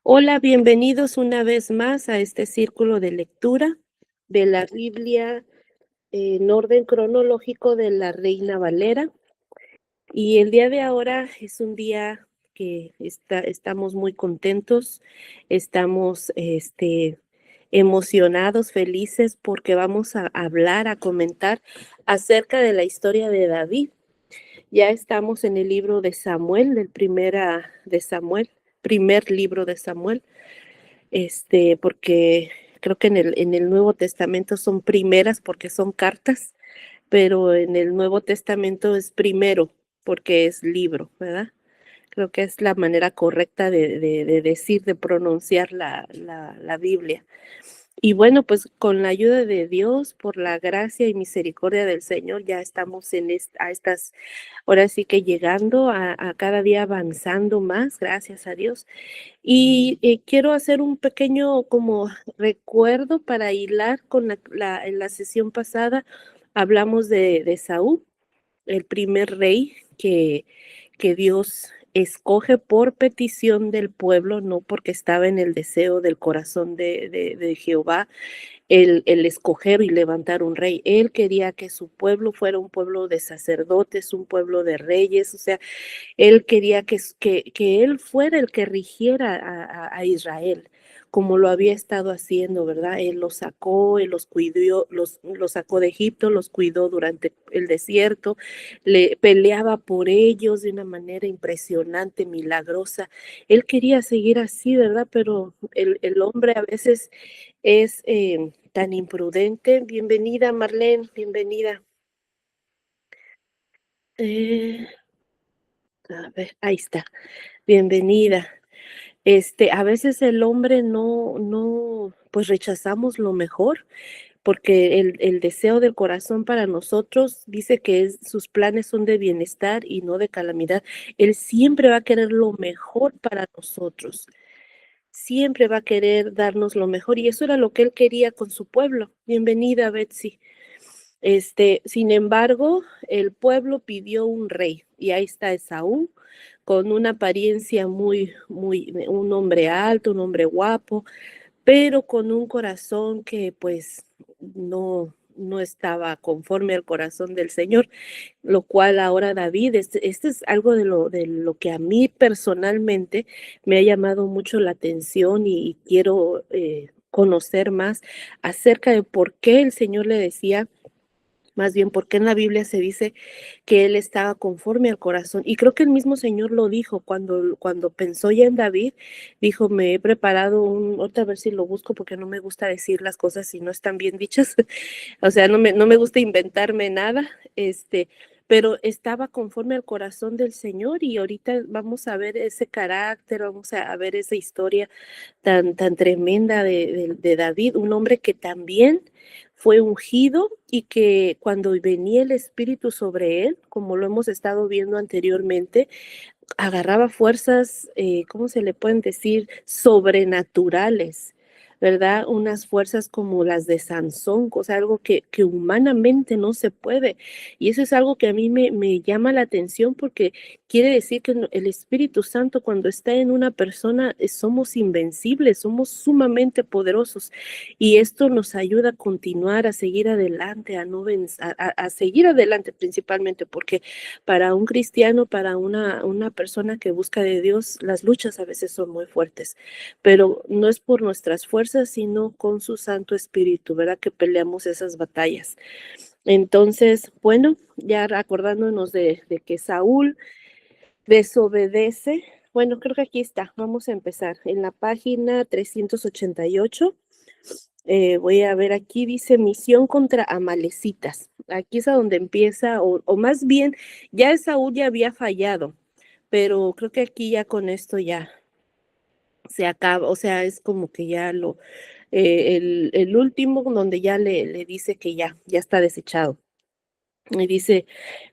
Hola, bienvenidos una vez más a este círculo de lectura de la Biblia en orden cronológico de la Reina Valera. Y el día de ahora es un día que estamos muy contentos, estamos emocionados, felices, porque vamos a hablar, a comentar acerca de la historia de David. Ya estamos en el libro de Samuel, de Samuel, primer libro de Samuel. Porque creo que en el Nuevo Testamento son primeras porque son cartas, pero en el Nuevo Testamento es primero porque es libro, ¿verdad? Creo que es la manera correcta de decir, de pronunciar la Biblia. Y bueno, pues con la ayuda de Dios, por la gracia y misericordia del Señor, ya estamos a estas, ahora sí que llegando a cada día avanzando más, gracias a Dios. Y quiero hacer un pequeño como recuerdo para hilar con en la sesión pasada, hablamos de Saúl, el primer rey que Dios escoge por petición del pueblo, no porque estaba en el deseo del corazón de Jehová, el escoger y levantar un rey. Él quería que su pueblo fuera un pueblo de sacerdotes, un pueblo de reyes, o sea, él quería que él fuera el que rigiera a Israel, como lo había estado haciendo, ¿verdad? Él los sacó, él los cuidó, los sacó de Egipto, los cuidó durante el desierto, le peleaba por ellos de una manera impresionante, milagrosa. Él quería seguir así, ¿verdad? Pero el hombre a veces es tan imprudente. Bienvenida, Marlene, bienvenida. Eh, a ver, ahí está. Bienvenida. A veces el hombre pues rechazamos lo mejor, porque el deseo del corazón para nosotros dice que sus planes son de bienestar y no de calamidad. Él siempre va a querer lo mejor para nosotros, siempre va a querer darnos lo mejor, y eso era lo que él quería con su pueblo. Bienvenida, Betsy. Sin embargo, el pueblo pidió un rey, y ahí está Esaú, con una apariencia un hombre alto, un hombre guapo, pero con un corazón que pues no estaba conforme al corazón del Señor, lo cual ahora David, este es algo de lo que a mí personalmente me ha llamado mucho la atención, y quiero conocer más acerca de por qué el Señor le decía, más bien, porque en la Biblia se dice que él estaba conforme al corazón. Y creo que el mismo Señor lo dijo cuando pensó ya en David, dijo, me he preparado otra, a ver si lo busco, porque no me gusta decir las cosas si no están bien dichas. O sea, no me gusta inventarme nada, pero estaba conforme al corazón del Señor, y ahorita vamos a ver ese carácter, vamos a ver esa historia tan tremenda de David, un hombre que también fue ungido, y que cuando venía el Espíritu sobre él, como lo hemos estado viendo anteriormente, agarraba fuerzas, ¿cómo se le pueden decir? Sobrenaturales, ¿verdad? Unas fuerzas como las de Sansón, o sea, algo que humanamente no se puede. Y eso es algo que a mí me llama la atención, porque quiere decir que el Espíritu Santo, cuando está en una persona, somos invencibles, somos sumamente poderosos. Y esto nos ayuda a continuar, a seguir adelante, a no a seguir adelante principalmente, porque para un cristiano, para una persona que busca de Dios, las luchas a veces son muy fuertes, pero no es por nuestras fuerzas, sino con su Santo Espíritu, ¿verdad? Que peleamos esas batallas. Entonces, bueno, ya acordándonos de que Saúl desobedece. Bueno, creo que aquí está. Vamos a empezar en la página 388. Voy a ver, aquí dice misión contra amalecitas. Aquí es a donde empieza, o más bien, ya Saúl ya había fallado, pero creo que aquí ya con esto ya se acaba, o sea, es como que ya el último, donde ya le dice que ya está desechado. Y dice,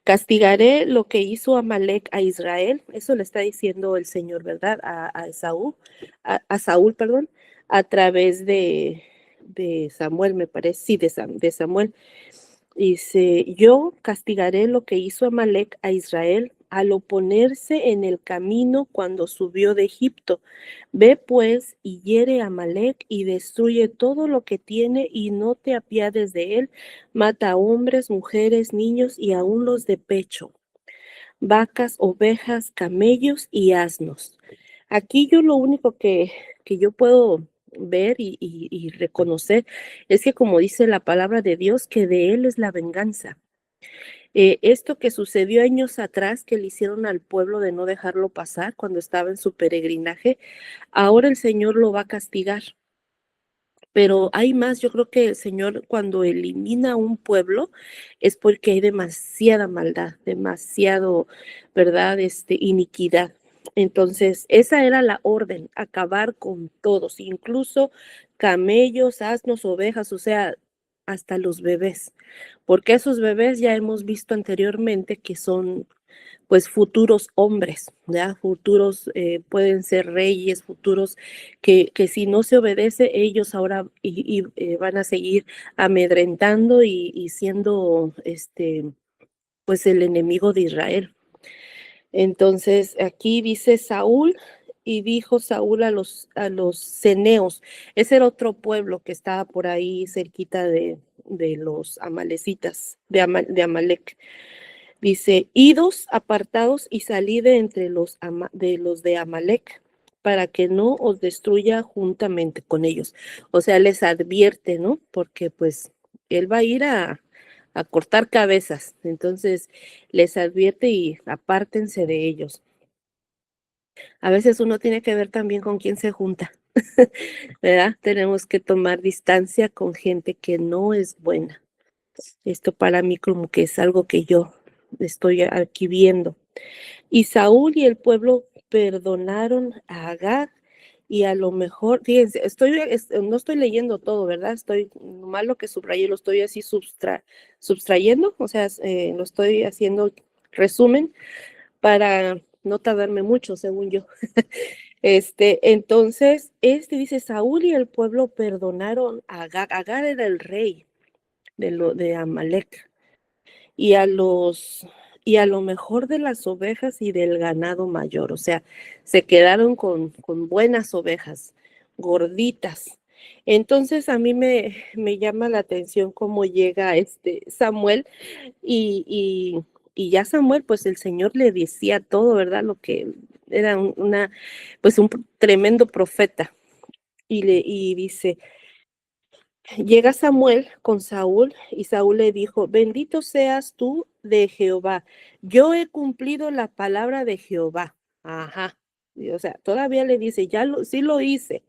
castigaré lo que hizo Amalek a Israel. Eso le está diciendo el Señor, ¿verdad? A Saúl, a Saúl, perdón, a través de Samuel, me parece, sí, de Samuel. Dice, yo castigaré lo que hizo Amalec a Israel al oponerse en el camino cuando subió de Egipto. Ve pues y hiere a Amalec y destruye todo lo que tiene y no te apiades de él. Mata a hombres, mujeres, niños y aun los de pecho, vacas, ovejas, camellos y asnos. Aquí yo lo único que yo puedo ver y reconocer es que como dice la palabra de Dios, que de Él es la venganza. Esto que sucedió años atrás, que le hicieron al pueblo de no dejarlo pasar cuando estaba en su peregrinaje, ahora el Señor lo va a castigar. Pero hay más, yo creo que el Señor cuando elimina un pueblo es porque hay demasiada maldad, demasiado, ¿verdad? Iniquidad. Entonces, esa era la orden, acabar con todos, incluso camellos, asnos, ovejas, o sea, hasta los bebés, porque esos bebés ya hemos visto anteriormente que son pues futuros hombres, ¿ya? Futuros pueden ser reyes, futuros que si no se obedece, ellos ahora van a seguir amedrentando y siendo pues el enemigo de Israel. Entonces aquí dice Saúl y dijo Saúl a los ceneos, ese era otro pueblo que estaba por ahí cerquita de los amalecitas, de Amalec. Dice, idos apartados y salid de entre los de Amalec, para que no os destruya juntamente con ellos. O sea, les advierte, ¿no? Porque pues él va a ir a cortar cabezas. Entonces les advierte y apártense de ellos. A veces uno tiene que ver también con quién se junta, ¿verdad? Tenemos que tomar distancia con gente que no es buena. Esto para mí como que es algo que yo estoy aquí viendo. Y Saúl y el pueblo perdonaron a Agag y a lo mejor, fíjense, no estoy leyendo todo, ¿verdad? Estoy, mal lo que subrayé, lo estoy así subtrayendo, o sea, lo estoy haciendo resumen para no tardarme mucho, según yo. Entonces, dice, Saúl y el pueblo perdonaron a Agag. Agag era el rey de Amalek y y a lo mejor de las ovejas y del ganado mayor, o sea, se quedaron con buenas ovejas, gorditas. Entonces a mí me llama la atención cómo llega Samuel y ya Samuel, pues el Señor le decía todo, ¿verdad? Lo que era pues un tremendo profeta. Y dice, llega Samuel con Saúl y Saúl le dijo, bendito seas tú de Jehová. Yo he cumplido la palabra de Jehová. Ajá. Y, o sea, todavía le dice, sí lo hice.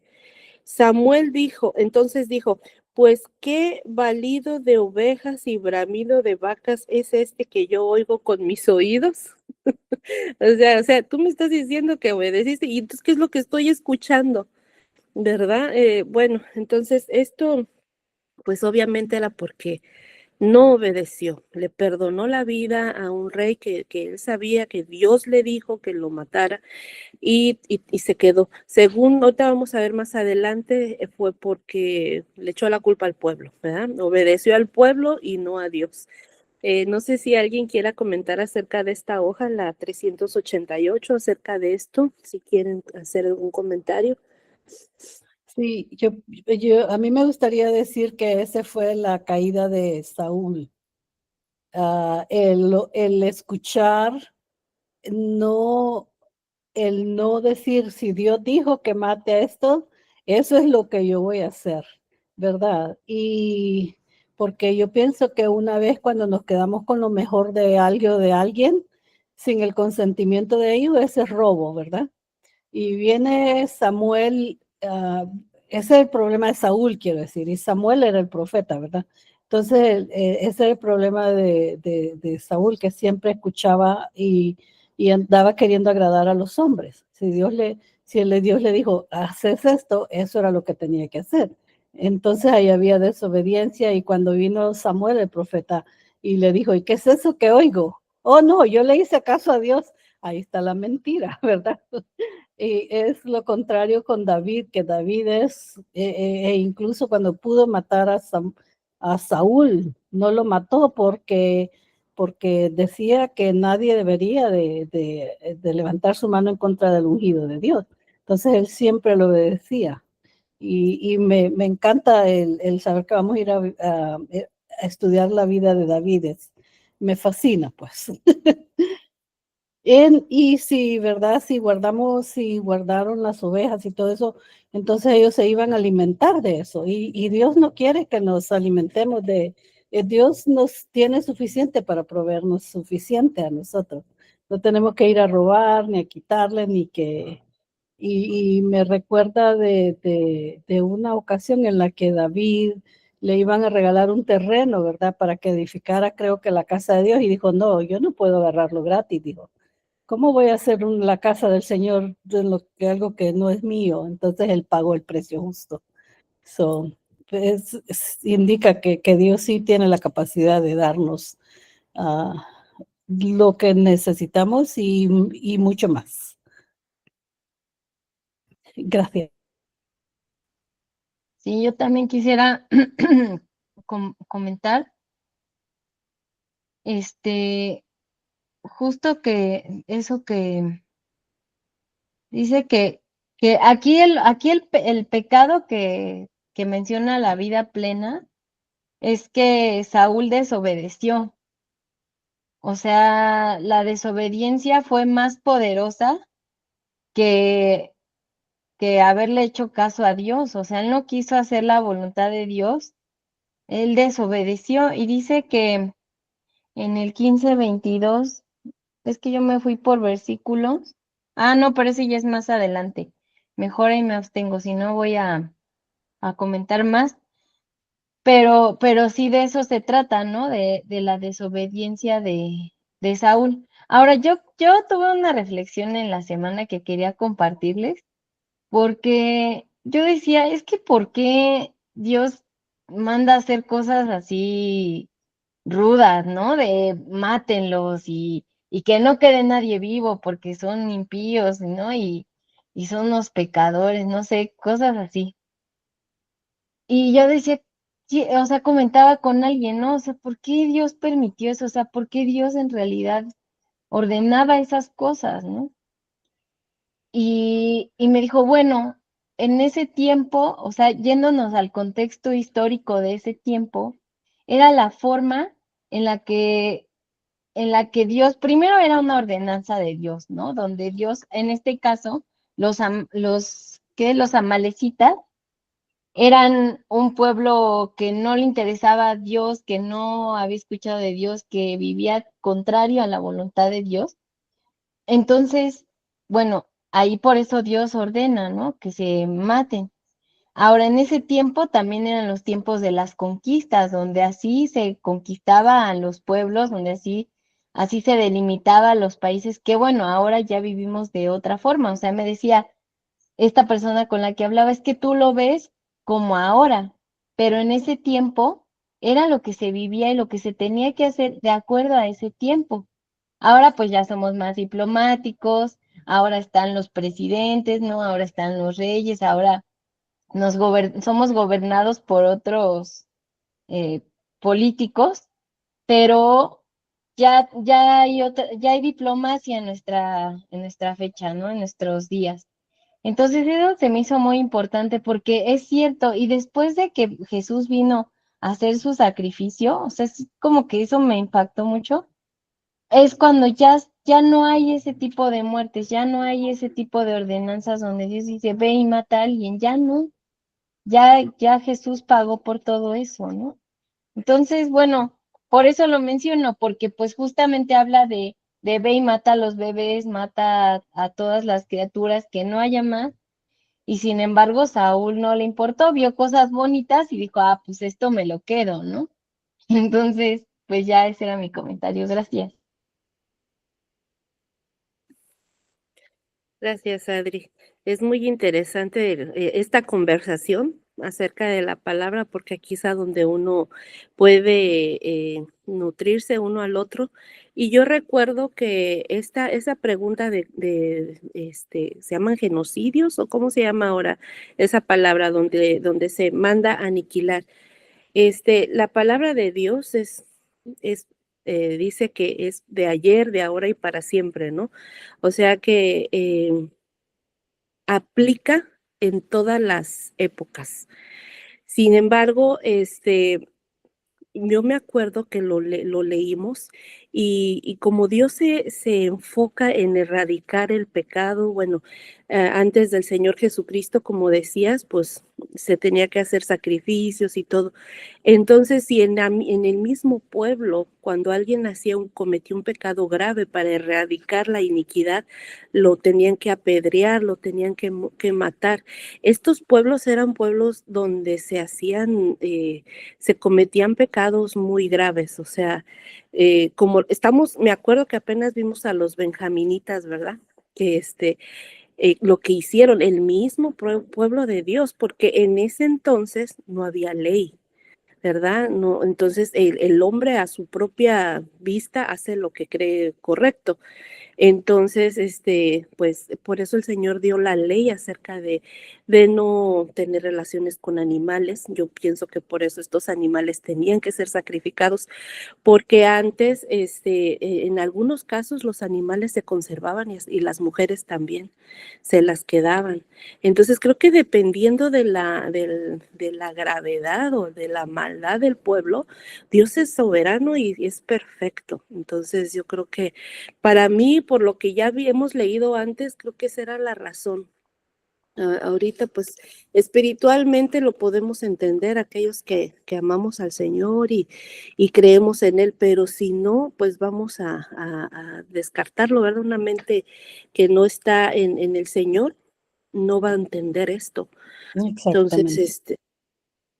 Samuel dijo, entonces dijo, pues qué balido de ovejas y bramido de vacas es este que yo oigo con mis oídos. O sea, tú me estás diciendo que obedeciste y entonces, ¿qué es lo que estoy escuchando? ¿Verdad? Bueno, entonces esto pues obviamente era porque no obedeció, le perdonó la vida a un rey que él sabía que Dios le dijo que lo matara y se quedó. Según ahorita vamos a ver más adelante, fue porque le echó la culpa al pueblo, ¿verdad? Obedeció al pueblo y no a Dios. No sé si alguien quiera comentar acerca de esta hoja, la 388, acerca de esto, si quieren hacer algún comentario. Sí, a mí me gustaría decir que ese fue la caída de Saúl. El escuchar, no, el no decir, si Dios dijo que mate a esto, eso es lo que yo voy a hacer, ¿verdad? Y porque yo pienso que una vez cuando nos quedamos con lo mejor de algo o de alguien, sin el consentimiento de ellos, ese es robo, ¿verdad? Y viene Samuel, ese es el problema de Saúl, quiero decir, y Samuel era el profeta, ¿verdad? Entonces, ese es el problema de Saúl, que siempre escuchaba y andaba queriendo agradar a los hombres. Si Dios le dijo, haces esto, eso era lo que tenía que hacer. Entonces ahí había desobediencia y cuando vino Samuel, el profeta, y le dijo, ¿y qué es eso que oigo? Oh, no, yo le hice caso a Dios. Ahí está la mentira, ¿verdad? Y es lo contrario con David, que David incluso cuando pudo matar a Saúl, no lo mató porque decía que nadie debería de levantar su mano en contra del ungido de Dios. Entonces él siempre lo obedecía. Y me encanta el saber que vamos a ir a estudiar la vida de David. Me fascina, pues. Y si, ¿verdad? Si guardaron las ovejas y todo eso, entonces ellos se iban a alimentar de eso. Y Dios no quiere que nos alimentemos Dios nos tiene suficiente para proveernos suficiente a nosotros. No tenemos que ir a robar, ni a quitarle, ni que... Y me recuerda de una ocasión en la que David le iban a regalar un terreno, ¿verdad? Para que edificara, creo que la casa de Dios. Y dijo, no, yo no puedo agarrarlo gratis, dijo. ¿Cómo voy a hacer la casa del Señor de algo que no es mío? Entonces él pagó el precio justo. So, indica que Dios sí tiene la capacidad de darnos lo que necesitamos y mucho más. Gracias. Sí, yo también quisiera comentar, justo que eso que dice que el pecado que menciona la vida plena es que Saúl desobedeció. O sea, la desobediencia fue más poderosa que, que haberle hecho caso a Dios. O sea, él no quiso hacer la voluntad de Dios, él desobedeció y dice que en el 15:22, es que yo me fui por versículos. Ah, no, pero ese ya es más adelante. Mejor ahí me abstengo, si no voy a comentar más. Pero sí de eso se trata, ¿no? De la desobediencia de Saúl. Ahora, yo tuve una reflexión en la semana que quería compartirles, porque yo decía, es que ¿por qué Dios manda a hacer cosas así rudas, ¿no? De mátenlos y que no quede nadie vivo porque son impíos, ¿no? Y son unos pecadores, no sé, cosas así. Y yo decía, sí, o sea, comentaba con alguien, ¿no? O sea, ¿por qué Dios permitió eso? O sea, ¿por qué Dios en realidad ordenaba esas cosas, ¿no? Y me dijo, bueno, en ese tiempo, o sea, yéndonos al contexto histórico de ese tiempo, era la forma en la que, en la que Dios, primero era una ordenanza de Dios, ¿no? Donde Dios, en este caso, los amalecitas eran un pueblo que no le interesaba a Dios, que no había escuchado de Dios, que vivía contrario a la voluntad de Dios. Entonces, bueno, ahí por eso Dios ordena, ¿no? Que se maten. Ahora, en ese tiempo también eran los tiempos de las conquistas, donde así se conquistaba a los pueblos, donde así se delimitaba a los países, que bueno, ahora ya vivimos de otra forma. O sea, me decía esta persona con la que hablaba, es que tú lo ves como ahora, pero en ese tiempo era lo que se vivía y lo que se tenía que hacer de acuerdo a ese tiempo. Ahora pues ya somos más diplomáticos, ahora están los presidentes, ¿no? Ahora están los reyes, ahora somos gobernados por otros eh, políticos, pero ya hay diplomacia en nuestra fecha, ¿no? En nuestros días. Entonces eso se me hizo muy importante porque es cierto, y después de que Jesús vino a hacer su sacrificio, o sea, es como que eso me impactó mucho, es cuando ya no hay ese tipo de muertes, ya no hay ese tipo de ordenanzas donde Dios dice, ve y mata a alguien, ya no, ya Jesús pagó por todo eso, ¿no? Entonces, bueno, por eso lo menciono, porque pues justamente habla de ve y mata a los bebés, mata a todas las criaturas, que no haya más. Y sin embargo, Saúl no le importó, vio cosas bonitas y dijo, ah, pues esto me lo quedo, ¿no? Entonces, pues ya ese era mi comentario. Gracias. Gracias, Adri. Es muy interesante esta conversación acerca de la palabra, porque aquí es a donde uno puede nutrirse uno al otro. Y yo recuerdo que esa pregunta ¿se llaman genocidios o cómo se llama ahora esa palabra donde se manda a aniquilar? La palabra de Dios es dice que es de ayer, de ahora y para siempre, ¿no? O sea que aplica en todas las épocas. Sin embargo, yo me acuerdo que lo leímos y como Dios se enfoca en erradicar el pecado, bueno, antes del Señor Jesucristo, como decías, pues se tenía que hacer sacrificios y todo. Entonces, si en el mismo pueblo, cuando alguien cometía un pecado grave para erradicar la iniquidad, lo tenían que apedrear, lo tenían que matar. Estos pueblos eran pueblos donde se cometían pecados muy graves, o sea, me acuerdo que apenas vimos a los benjaminitas, ¿verdad? Que lo que hicieron, el mismo pueblo de Dios, porque en ese entonces no había ley, ¿verdad? No, entonces el hombre a su propia vista hace lo que cree correcto. Entonces, pues por eso el Señor dio la ley acerca de no tener relaciones con animales. Yo pienso que por eso estos animales tenían que ser sacrificados, porque antes, en algunos casos los animales se conservaban y las mujeres también se las quedaban. Entonces creo que dependiendo de la gravedad o de la maldad del pueblo, Dios es soberano y es perfecto. Entonces yo creo que para mí, por lo que ya habíamos leído antes, creo que esa era la razón. Ahorita, pues, espiritualmente lo podemos entender, aquellos que amamos al Señor y creemos en Él, pero si no, pues vamos a descartarlo, ¿verdad? Una mente que no está en el Señor no va a entender esto. Entonces, Exactamente.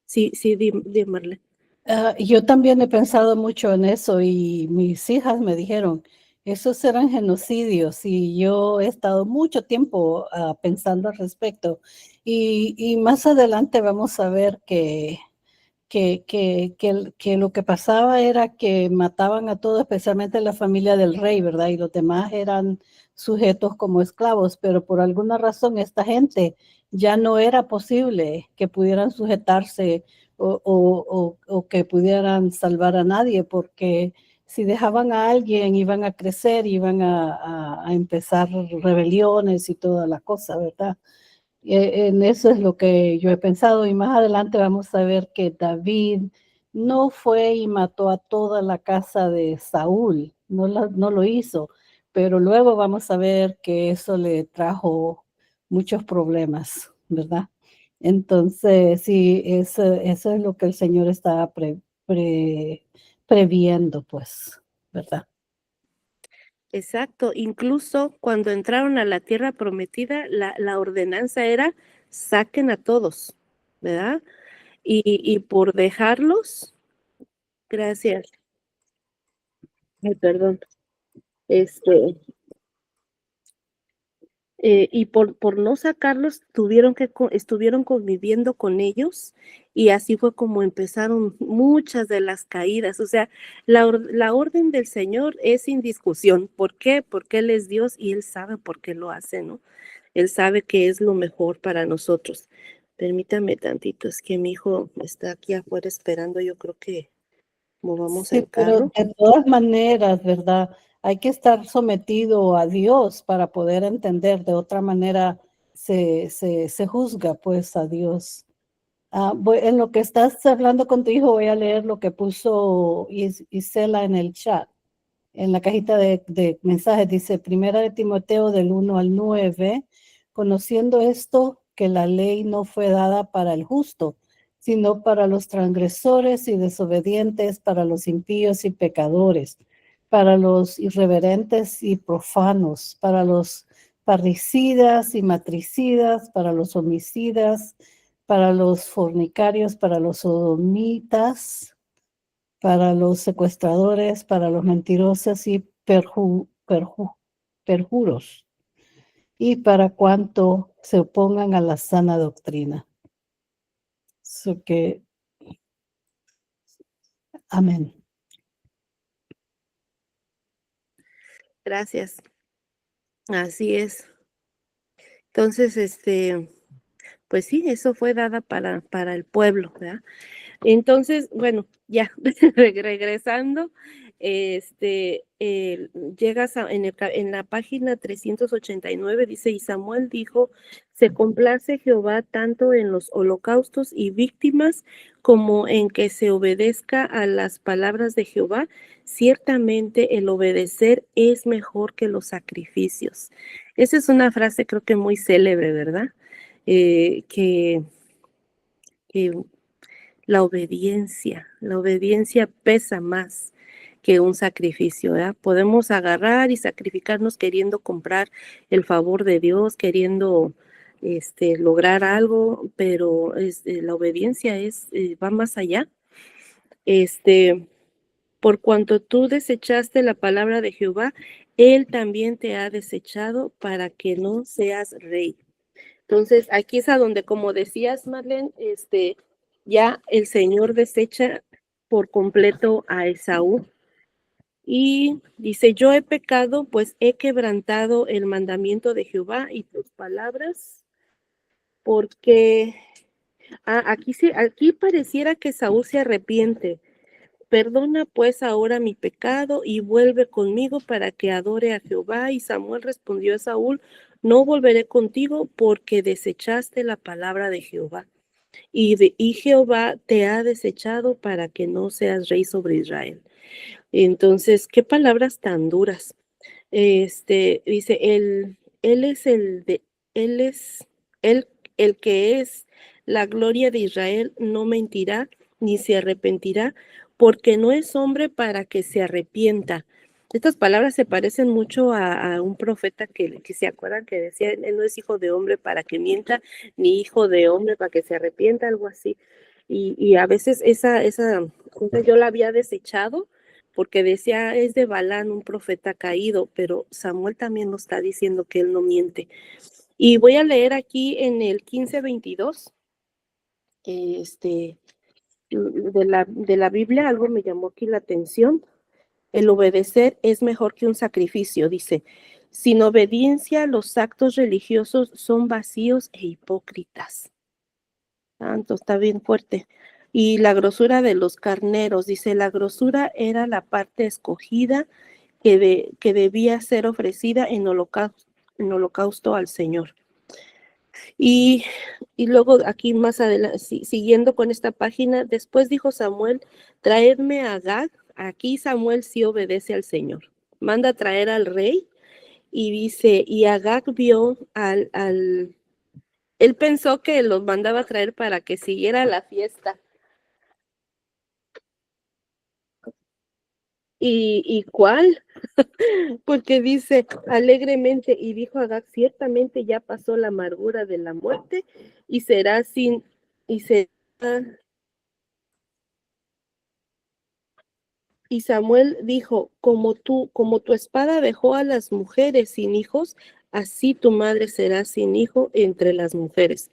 sí, di, Marlene. Yo también he pensado mucho en eso y mis hijas me dijeron, esos eran genocidios y yo he estado mucho tiempo pensando al respecto y más adelante vamos a ver que lo que pasaba era que mataban a todos, especialmente la familia del rey, ¿verdad? Y los demás eran sujetos como esclavos, pero por alguna razón esta gente ya no era posible que pudieran sujetarse o que pudieran salvar a nadie, porque si dejaban a alguien iban a crecer, iban a empezar rebeliones y toda la cosa, ¿verdad? En eso es lo que yo he pensado y más adelante vamos a ver que David no fue y mató a toda la casa de Saúl, no lo hizo, pero luego vamos a ver que eso le trajo muchos problemas, ¿verdad? Entonces, sí, eso es lo que el Señor estaba previendo, pues, ¿verdad? Exacto, incluso cuando entraron a la tierra prometida, la ordenanza era saquen a todos, ¿verdad? Y por dejarlos, gracias, ay, perdón, este, y por no sacarlos, estuvieron conviviendo con ellos y así fue como empezaron muchas de las caídas. O sea, la orden del Señor es sin discusión. ¿Por qué? Porque Él es Dios y Él sabe por qué lo hace, ¿no? Él sabe que es lo mejor para nosotros. Permítame tantito, es que mi hijo está aquí afuera esperando, yo creo que movamos Sí, el pero carro. de todas maneras, ¿verdad? Hay que estar sometido a Dios para poder entender. De otra manera se juzga pues a Dios. En lo que estás hablando con tu hijo, voy a leer lo que puso Isela en el chat. En la cajita de mensajes dice, Primera de Timoteo del 1 al 9, conociendo esto, que la ley no fue dada para el justo, sino para los transgresores y desobedientes, para los impíos y pecadores, para los irreverentes y profanos, para los parricidas y matricidas, para los homicidas, para los fornicarios, para los sodomitas, para los secuestradores, para los mentirosos y perjuros, y para cuanto se opongan a la sana doctrina. So que, amén. Gracias. Así es. Entonces, pues sí, eso fue dada para el pueblo, ¿verdad? Entonces, bueno, ya regresando, llegas en la página 389, dice, y Samuel dijo, se complace Jehová tanto en los holocaustos y víctimas como en que se obedezca a las palabras de Jehová. Ciertamente el obedecer es mejor que los sacrificios. Esa es una frase creo que muy célebre, ¿verdad? Que la obediencia pesa más que un sacrificio, ¿verdad? Podemos agarrar y sacrificarnos queriendo comprar el favor de Dios, queriendo lograr algo, pero la obediencia va más allá. Por cuanto tú desechaste la palabra de Jehová, Él también te ha desechado para que no seas rey. Entonces, aquí es a donde, como decías, Marlene, ya el Señor desecha por completo a Esaú y dice, yo he pecado, pues he quebrantado el mandamiento de Jehová y tus palabras, porque aquí pareciera que Esaú se arrepiente. Perdona pues ahora mi pecado y vuelve conmigo para que adore a Jehová. Y Samuel respondió a Saúl, no volveré contigo porque desechaste la palabra de Jehová. Y Jehová te ha desechado para que no seas rey sobre Israel. Entonces, qué palabras tan duras. Dice, él es él es, él, el que es la gloria de Israel, no mentirá ni se arrepentirá, porque no es hombre para que se arrepienta. Estas palabras se parecen mucho a un profeta que se acuerdan que decía, él no es hijo de hombre para que mienta, ni hijo de hombre para que se arrepienta, algo así. Y a veces esa cosa yo la había desechado, porque decía, es de Balán, un profeta caído, pero Samuel también nos está diciendo que él no miente. Y voy a leer aquí en el 15:22, de la Biblia, algo me llamó aquí la atención. El obedecer es mejor que un sacrificio, dice. Sin obediencia, los actos religiosos son vacíos e hipócritas. Tanto, está bien fuerte. Y la grosura de los carneros, dice, la grosura era la parte escogida que debía ser ofrecida en holocausto al Señor. Y luego aquí más adelante, siguiendo con esta página, después dijo Samuel, traedme a Agag. Aquí Samuel sí obedece al Señor. Manda a traer al rey y dice, y Agag vio él pensó que los mandaba a traer para que siguiera la fiesta. ¿Y cuál? Porque dice alegremente, y dijo Agag, ciertamente ya pasó la amargura de la muerte, y será sin, y será, y Samuel dijo, como tu espada dejó a las mujeres sin hijos, así tu madre será sin hijo entre las mujeres.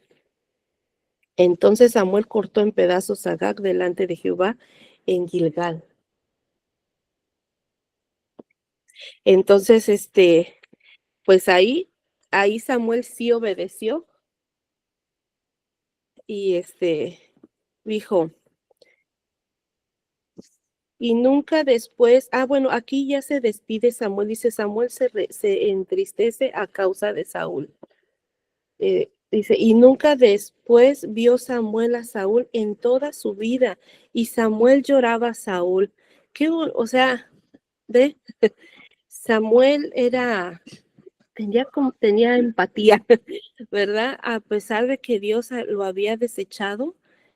Entonces Samuel cortó en pedazos a Agag delante de Jehová en Gilgal. Entonces, pues ahí Samuel sí obedeció y dijo, y nunca después, bueno, aquí ya se despide Samuel, dice Samuel se entristece a causa de Saúl. Dice, y nunca después vio Samuel a Saúl en toda su vida, y Samuel lloraba a Saúl. O sea, Samuel tenía empatía, ¿verdad? A pesar de que Dios lo había desechado,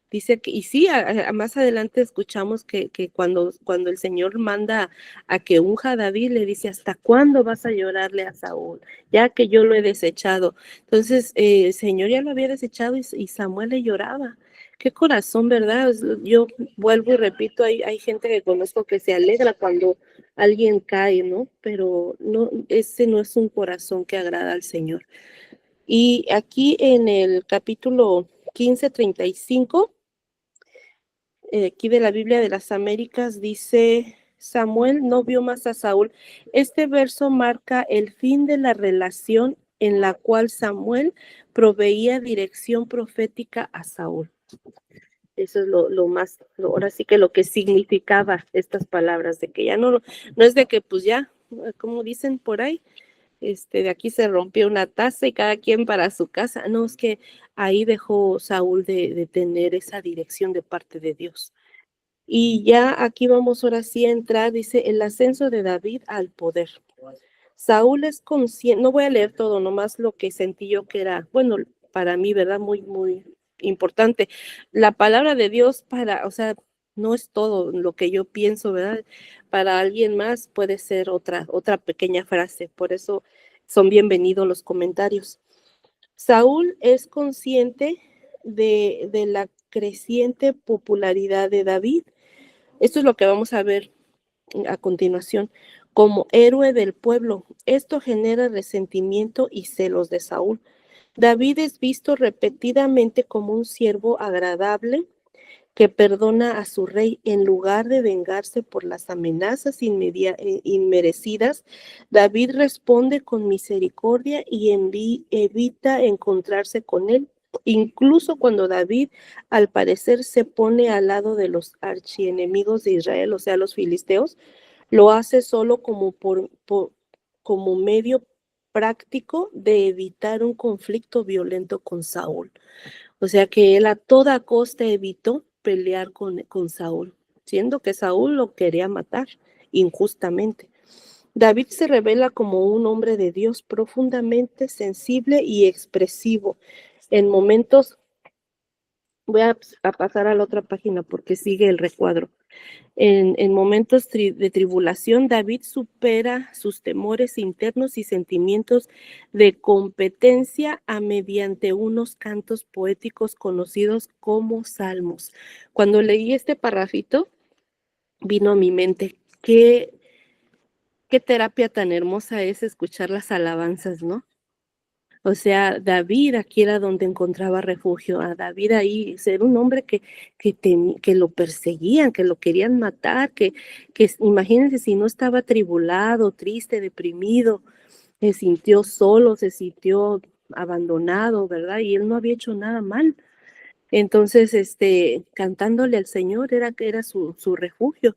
dice que, y sí, más adelante escuchamos que cuando el Señor manda a que unja a David, le dice, ¿hasta cuándo vas a llorarle a Saúl? Ya que yo lo he desechado. Entonces, el Señor ya lo había desechado y Samuel le lloraba. Qué corazón, ¿verdad? Yo vuelvo y repito, hay gente que conozco que se alegra cuando alguien cae, ¿no? Pero no, ese no es un corazón que agrada al Señor. Y aquí en el capítulo 15:35, aquí de la Biblia de las Américas, dice, Samuel no vio más a Saúl. Este verso marca el fin de la relación en la cual Samuel proveía dirección profética a Saúl. Eso es lo más, ahora sí que lo que significaba estas palabras, de que ya no es de que pues ya, como dicen por ahí, de aquí se rompió una taza y cada quien para su casa. No, es que ahí dejó Saúl de tener esa dirección de parte de Dios. Y ya aquí vamos ahora sí a entrar, dice, el ascenso de David al poder. Saúl es consciente, no voy a leer todo, nomás lo que sentí yo que era, bueno, para mí, ¿verdad? Muy, muy importante. La palabra de Dios o sea, no es todo lo que yo pienso, ¿verdad? Para alguien más puede ser otra pequeña frase, por eso son bienvenidos los comentarios. Saúl es consciente de la creciente popularidad de David. Esto es lo que vamos a ver a continuación. Como héroe del pueblo, esto genera resentimiento y celos de Saúl. David es visto repetidamente como un siervo agradable que perdona a su rey en lugar de vengarse por las amenazas inmerecidas. David responde con misericordia y evita encontrarse con él, incluso cuando David al parecer se pone al lado de los archienemigos de Israel, o sea, los filisteos. Lo hace solo como medio práctico de evitar un conflicto violento con Saúl. O sea que él a toda costa evitó pelear con Saúl, siendo que Saúl lo quería matar injustamente. David se revela como un hombre de Dios profundamente sensible y expresivo. En momentos, voy a pasar a la otra página porque sigue el recuadro. En momentos de tribulación, David supera sus temores internos y sentimientos de competencia mediante unos cantos poéticos conocidos como salmos. Cuando leí este parrafito, vino a mi mente qué terapia tan hermosa es escuchar las alabanzas, ¿no? O sea, David aquí era donde encontraba refugio. A David ahí ser un hombre que lo perseguían, que lo querían matar, que imagínense si no estaba atribulado, triste, deprimido, se sintió solo, se sintió abandonado, ¿verdad? Y él no había hecho nada mal. Entonces, cantándole al Señor era su refugio.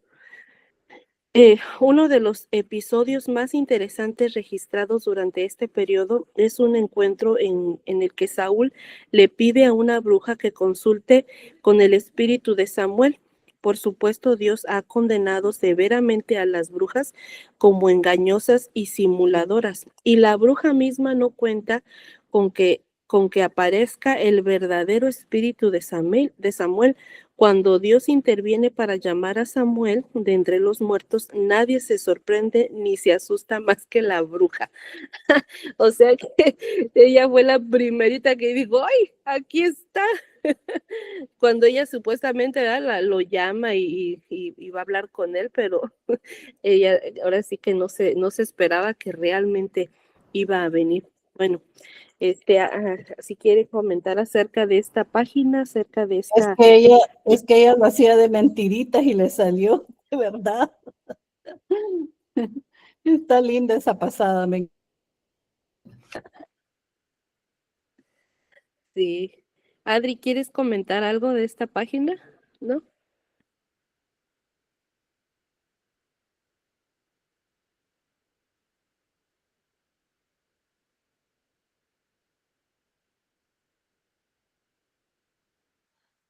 Uno de los episodios más interesantes registrados durante este periodo es un encuentro en el que Saúl le pide a una bruja que consulte con el espíritu de Samuel. Por supuesto, Dios ha condenado severamente a las brujas como engañosas y simuladoras, y la bruja misma no cuenta con que aparezca el verdadero espíritu de Samuel. Cuando Dios interviene para llamar a Samuel de entre los muertos, nadie se sorprende ni se asusta más que la bruja. O sea que ella fue la primerita que dijo, ¡ay, aquí está! Cuando ella supuestamente lo llama y va a hablar con él, pero ella ahora sí que no se esperaba que realmente iba a venir. Bueno, si quiere comentar acerca de esta página, acerca de esta... Es que ella lo hacía de mentiritas y le salió de verdad. Está linda esa pasada. Sí. Adri, ¿quieres comentar algo de esta página? ¿No?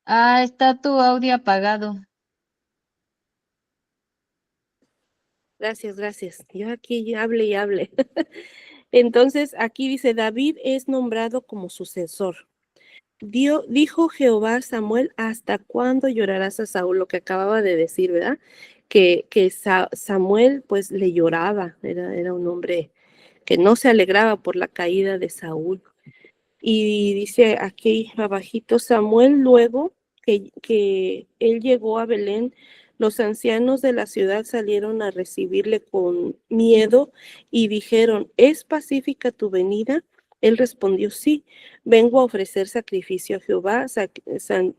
Ah, está tu audio apagado. Gracias. Yo aquí hable y hable. Entonces, aquí dice, David es nombrado como sucesor. Dijo Jehová a Samuel, ¿hasta cuándo llorarás a Saúl? Lo que acababa de decir, ¿verdad? Que Samuel pues le lloraba, era un hombre que no se alegraba por la caída de Saúl. Y dice aquí abajito, Samuel, luego que él llegó a Belén, los ancianos de la ciudad salieron a recibirle con miedo y dijeron, ¿es pacífica tu venida? Él respondió, sí, vengo a ofrecer sacrificio a Jehová,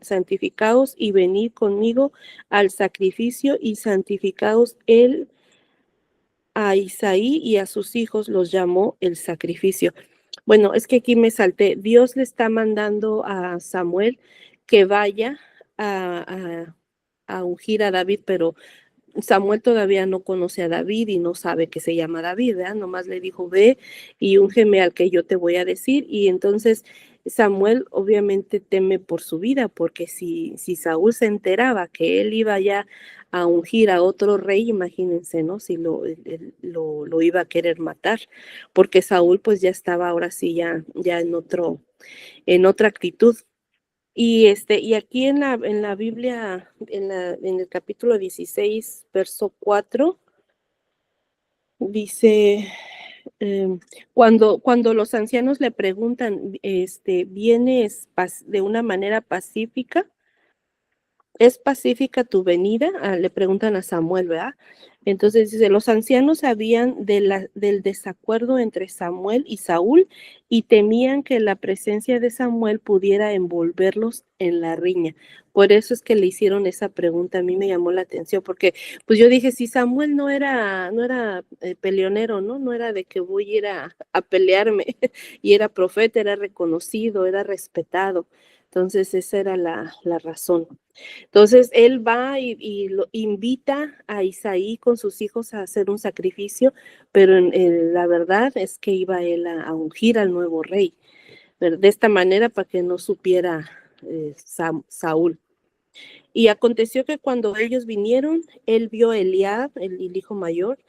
santificaos y venid conmigo al sacrificio y santificaos. Él a Isaí y a sus hijos los llamó el sacrificio. Bueno, es que aquí me salté. Dios le está mandando a Samuel que vaya a, a ungir a David, pero Samuel todavía no conoce a David y no sabe que se llama David, ¿verdad? Nomás le dijo, ve y úngeme al que yo te voy a decir. Y entonces Samuel obviamente teme por su vida, porque si Saúl se enteraba que él iba ya a ungir a otro rey, imagínense, ¿no? Si lo iba a querer matar, porque Saúl pues ya estaba ahora sí ya en otra actitud. Y aquí en la Biblia, en el capítulo 16 verso 4 dice, cuando los ancianos le preguntan, ¿vienes de una manera pacífica? ¿Es pacífica tu venida? Le preguntan a Samuel, ¿verdad? Entonces dice, los ancianos sabían del desacuerdo entre Samuel y Saúl y temían que la presencia de Samuel pudiera envolverlos en la riña. Por eso es que le hicieron esa pregunta. A mí me llamó la atención porque pues yo dije, si Samuel no era peleonero, ¿no? No era de que voy a ir a pelearme y era profeta, era reconocido, era respetado. Entonces esa era la razón. Entonces él va y lo invita a Isaí con sus hijos a hacer un sacrificio, pero la verdad es que iba él a ungir al nuevo rey, de esta manera para que no supiera Saúl. Y aconteció que cuando ellos vinieron, él vio a Eliab, el hijo mayor,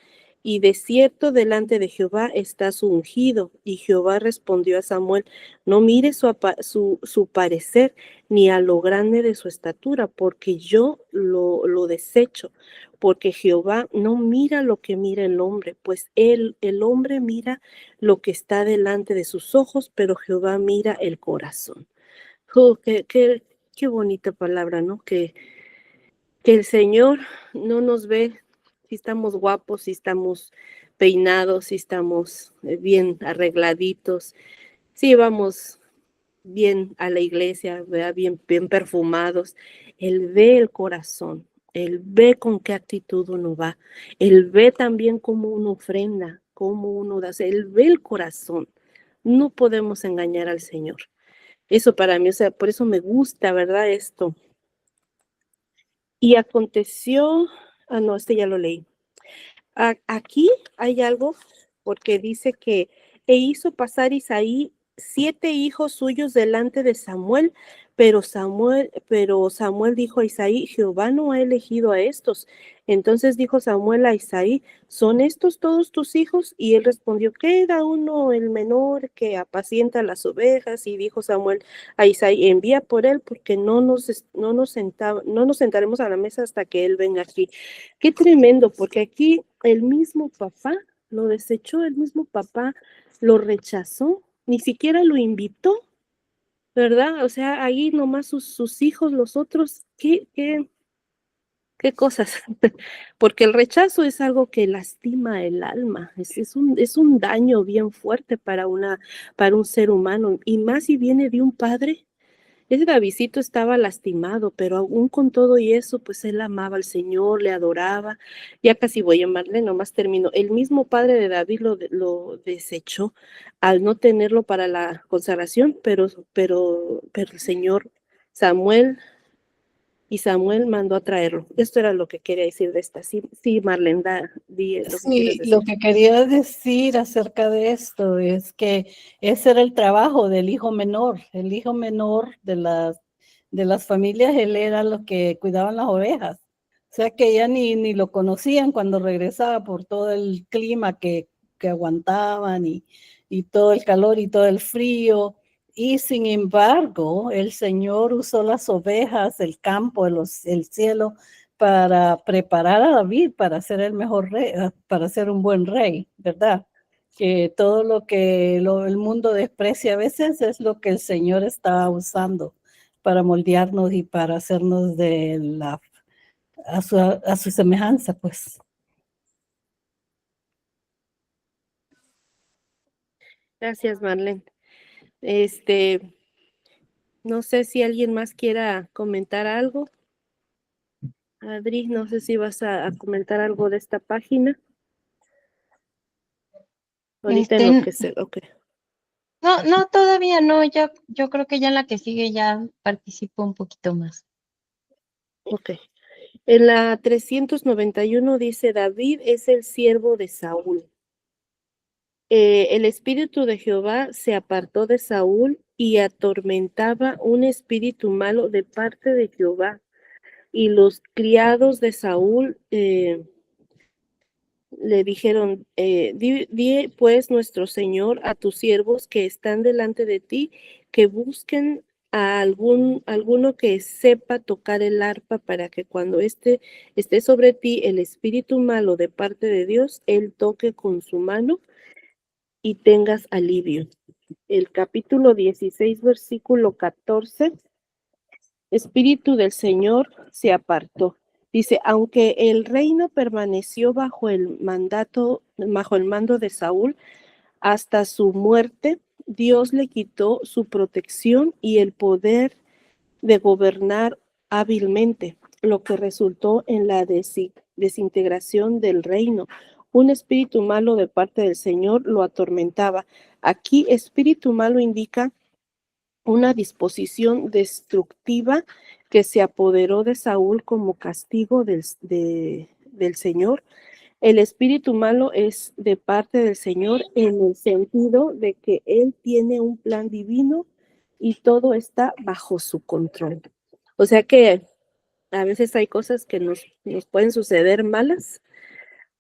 y de cierto delante de Jehová está su ungido. Y Jehová respondió a Samuel, no mire su parecer, ni a lo grande de su estatura, porque yo lo desecho. Porque Jehová no mira lo que mira el hombre, pues el hombre mira lo que está delante de sus ojos, pero Jehová mira el corazón. Qué bonita palabra, ¿no? Que el Señor no nos ve si estamos guapos, si estamos peinados, si estamos bien arregladitos, si vamos bien a la iglesia, ¿verdad? Bien perfumados. Él ve el corazón, Él ve con qué actitud uno va, Él ve también cómo uno ofrenda, cómo uno da, o sea, Él ve el corazón. No podemos engañar al Señor. Eso para mí, o sea, por eso me gusta, ¿verdad? Esto. Y aconteció, no, este ya lo leí. Aquí hay algo porque dice que hizo pasar Isaí 7 hijos suyos delante de Samuel, pero Samuel dijo a Isaí, Jehová no ha elegido a estos. Entonces dijo Samuel a Isaí, ¿son estos todos tus hijos? Y él respondió, queda uno, el menor, que apacienta las ovejas. Y dijo Samuel a Isaí, envía por él, porque no nos sentaremos a la mesa hasta que él venga aquí. Qué tremendo, porque aquí el mismo papá lo desechó, el mismo papá lo rechazó, ni siquiera lo invitó, ¿verdad? O sea, ahí nomás sus hijos, los otros, qué cosas, porque el rechazo es algo que lastima el alma, es un daño bien fuerte para un ser humano, y más si viene de un padre. Ese Davidcito estaba lastimado, pero aún con todo y eso, pues él amaba al Señor, le adoraba. Ya casi voy a llamarle, nomás termino. El mismo padre de David lo desechó al no tenerlo para la consagración, pero el Señor Samuel Samuel mandó a traerlo. Esto era lo que quería decir de esta. Sí, sí, Marlene, di lo que quieres Sí, decir. lo que quería decir acerca de esto es que ese era el trabajo del hijo menor. El hijo menor de las familias, él era los que cuidaban las ovejas. O sea que ya ni lo conocían cuando regresaba por todo el clima que aguantaban y todo el calor y todo el frío. Y sin embargo, el Señor usó las ovejas, el campo, el cielo, para preparar a David para ser el mejor rey, para ser un buen rey, ¿verdad? Que todo lo que el mundo desprecia a veces es lo que el Señor está usando para moldearnos y para hacernos a su semejanza, pues. Gracias, Marlene. No sé si alguien más quiera comentar algo. Adri, no sé si vas a comentar algo de esta página. Ahorita en lo que sé, ok. No, todavía no, yo creo que ya en la que sigue ya participo un poquito más. Ok. En la 391 dice, David es el siervo de Saúl. El espíritu de Jehová se apartó de Saúl y atormentaba un espíritu malo de parte de Jehová. Y los criados de Saúl le dijeron, di pues nuestro Señor a tus siervos que están delante de ti, que busquen a alguno que sepa tocar el arpa para que cuando esté sobre ti el espíritu malo de parte de Dios, él toque con su mano y tengas alivio. El capítulo 16, versículo 14. Espíritu del Señor se apartó. Dice, aunque el reino permaneció bajo el mando de Saúl hasta su muerte, Dios le quitó su protección y el poder de gobernar hábilmente, lo que resultó en la desintegración del reino. Un espíritu malo de parte del Señor lo atormentaba. Aquí, espíritu malo indica una disposición destructiva que se apoderó de Saúl como castigo del Señor. El espíritu malo es de parte del Señor en el sentido de que Él tiene un plan divino y todo está bajo su control. O sea que a veces hay cosas que nos pueden suceder malas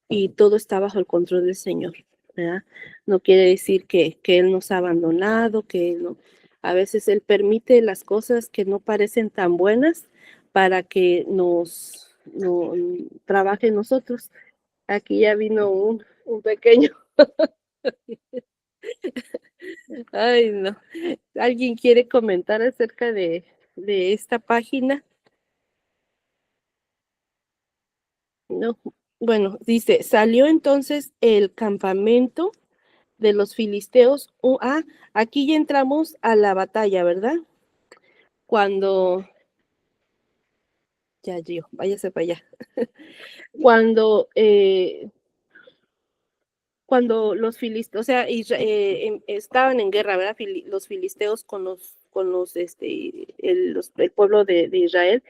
y todo está bajo el control del Señor, ¿verdad? No quiere decir que Él nos ha abandonado, que no. A veces Él permite las cosas que no parecen tan buenas para que no, trabaje en nosotros. Aquí ya vino un pequeño. Ay, no. ¿Alguien quiere comentar acerca de esta página? No. Bueno, dice, salió entonces el campamento de los filisteos. Aquí ya entramos a la batalla, ¿verdad? Cuando, ya yo, váyase para allá. Cuando, cuando los filisteos, o sea, estaban en guerra, ¿verdad? Los filisteos el pueblo de Israel,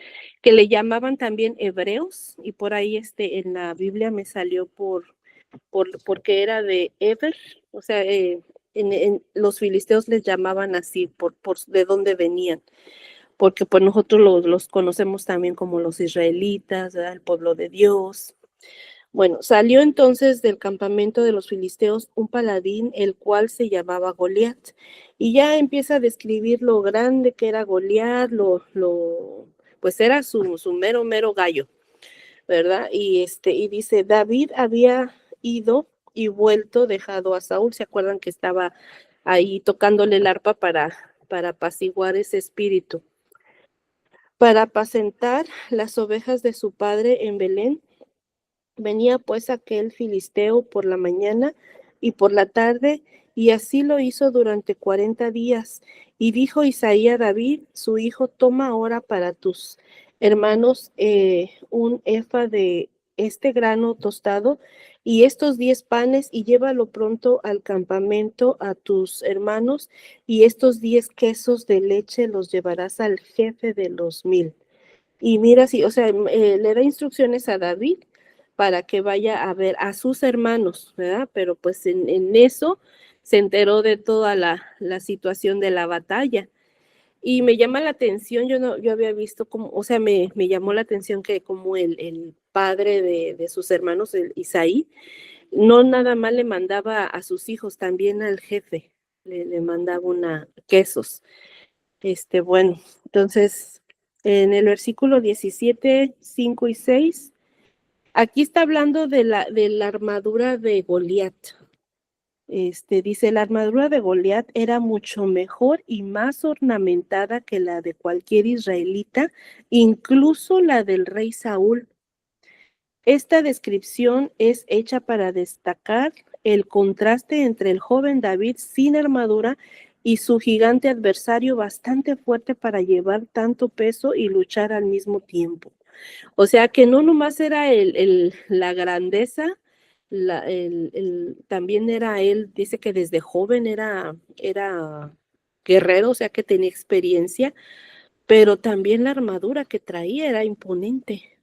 que le llamaban también hebreos, y por ahí en la Biblia me salió porque era de Eber, o sea, los filisteos les llamaban así por de dónde venían, porque pues nosotros los conocemos también como los israelitas, ¿verdad? El pueblo de Dios. Bueno, salió entonces del campamento de los filisteos un paladín, el cual se llamaba Goliat, y ya empieza a describir lo grande que era Goliat, pues era su mero gallo, ¿verdad? Y dice, David había ido y vuelto, dejado a Saúl. ¿Se acuerdan que estaba ahí tocándole el arpa para apaciguar ese espíritu? Para apacentar las ovejas de su padre en Belén. Venía pues aquel filisteo por la mañana y por la tarde, y así lo hizo durante 40 días. Y dijo Isaí a David, su hijo, toma ahora para tus hermanos un efa de este grano tostado y estos 10 panes, y llévalo pronto al campamento a tus hermanos, y estos 10 quesos de leche los llevarás al jefe de los 1000. Y mira, sí, o sea, le da instrucciones a David para que vaya a ver a sus hermanos, ¿verdad? Pero pues en eso se enteró de toda la situación de la batalla. Y me llama la atención, yo había visto como, o sea, me llamó la atención que como el padre de sus hermanos, el Isaí, no nada más le mandaba a sus hijos, también al jefe, le mandaba quesos. Bueno, entonces, en el versículo 17, 5 y 6, aquí está hablando de la armadura de Goliat. Dice, la armadura de Goliat era mucho mejor y más ornamentada que la de cualquier israelita, incluso la del rey Saúl. Esta descripción es hecha para destacar el contraste entre el joven David sin armadura y su gigante adversario bastante fuerte para llevar tanto peso y luchar al mismo tiempo. O sea que no nomás era la grandeza, también era él, dice que desde joven era guerrero, o sea que tenía experiencia, pero también la armadura que traía era imponente.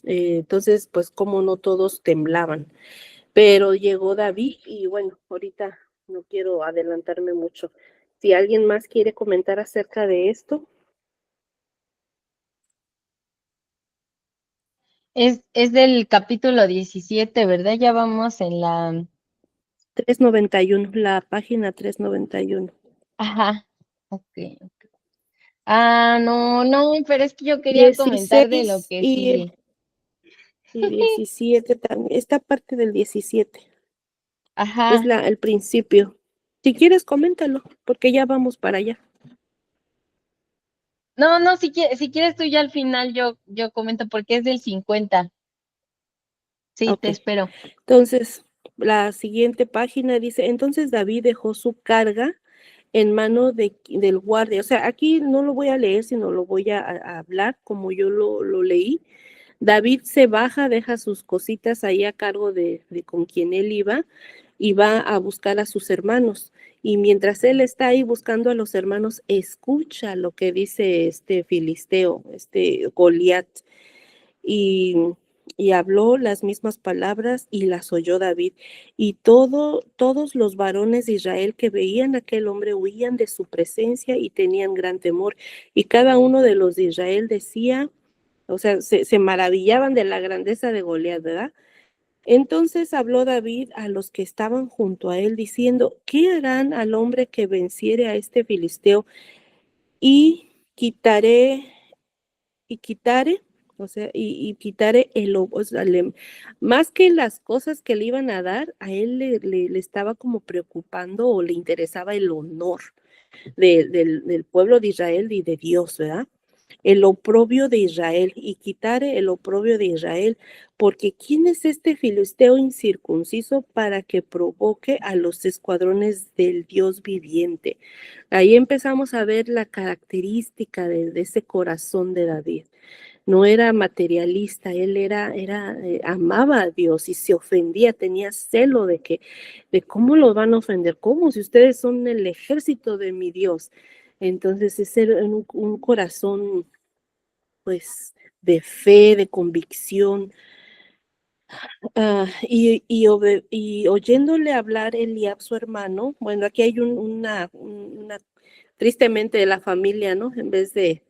Entonces, pues como no todos temblaban. Pero llegó David y bueno, ahorita no quiero adelantarme mucho. Si alguien más quiere comentar acerca de esto, Es del capítulo 17, ¿verdad? Ya vamos en la... 391, la página 391. Ajá, ok. Ah, no, no, pero es que yo quería comentar de lo 16 que sigue. y 17 también. Esta parte del 17 es Ajá. el principio. Si quieres, coméntalo, porque ya vamos para allá. No, no, si quieres tú ya al final yo comento porque es del 50. Sí, te Ok. espero. Entonces, la siguiente página dice, entonces David dejó su carga en mano del guardia. O sea, aquí no lo voy a leer, sino lo voy a hablar como yo lo leí. David se baja, deja sus cositas ahí a cargo de con quien él iba y va a buscar a sus hermanos. Y mientras él está ahí buscando a los hermanos, escucha lo que dice este filisteo, este Goliat, y, y habló las mismas palabras y las oyó David. Y todos los varones de Israel que veían a aquel hombre huían de su presencia y tenían gran temor. Y cada uno de los de Israel decía, o sea, se maravillaban de la grandeza de Goliat, ¿verdad? Entonces habló David a los que estaban junto a él, diciendo, ¿qué harán al hombre que venciere a este filisteo? Y quitaré y quitare, o sea, y quitare o sea, más que las cosas que le iban a dar, a él le estaba como preocupando o le interesaba el honor del pueblo de Israel y de Dios, ¿verdad? El oprobio de Israel y quitare el oprobio de Israel, porque ¿quién es este filisteo incircunciso para que provoque a los escuadrones del Dios viviente? Ahí empezamos a ver la característica de ese corazón de David. No era materialista, él amaba a Dios y se ofendía, tenía celo de cómo lo van a ofender, cómo si ustedes son el ejército de mi Dios. Entonces es un corazón pues de fe, de convicción. Y oyéndole hablar Eliab, su hermano, bueno, aquí hay tristemente de la familia, ¿no? En vez de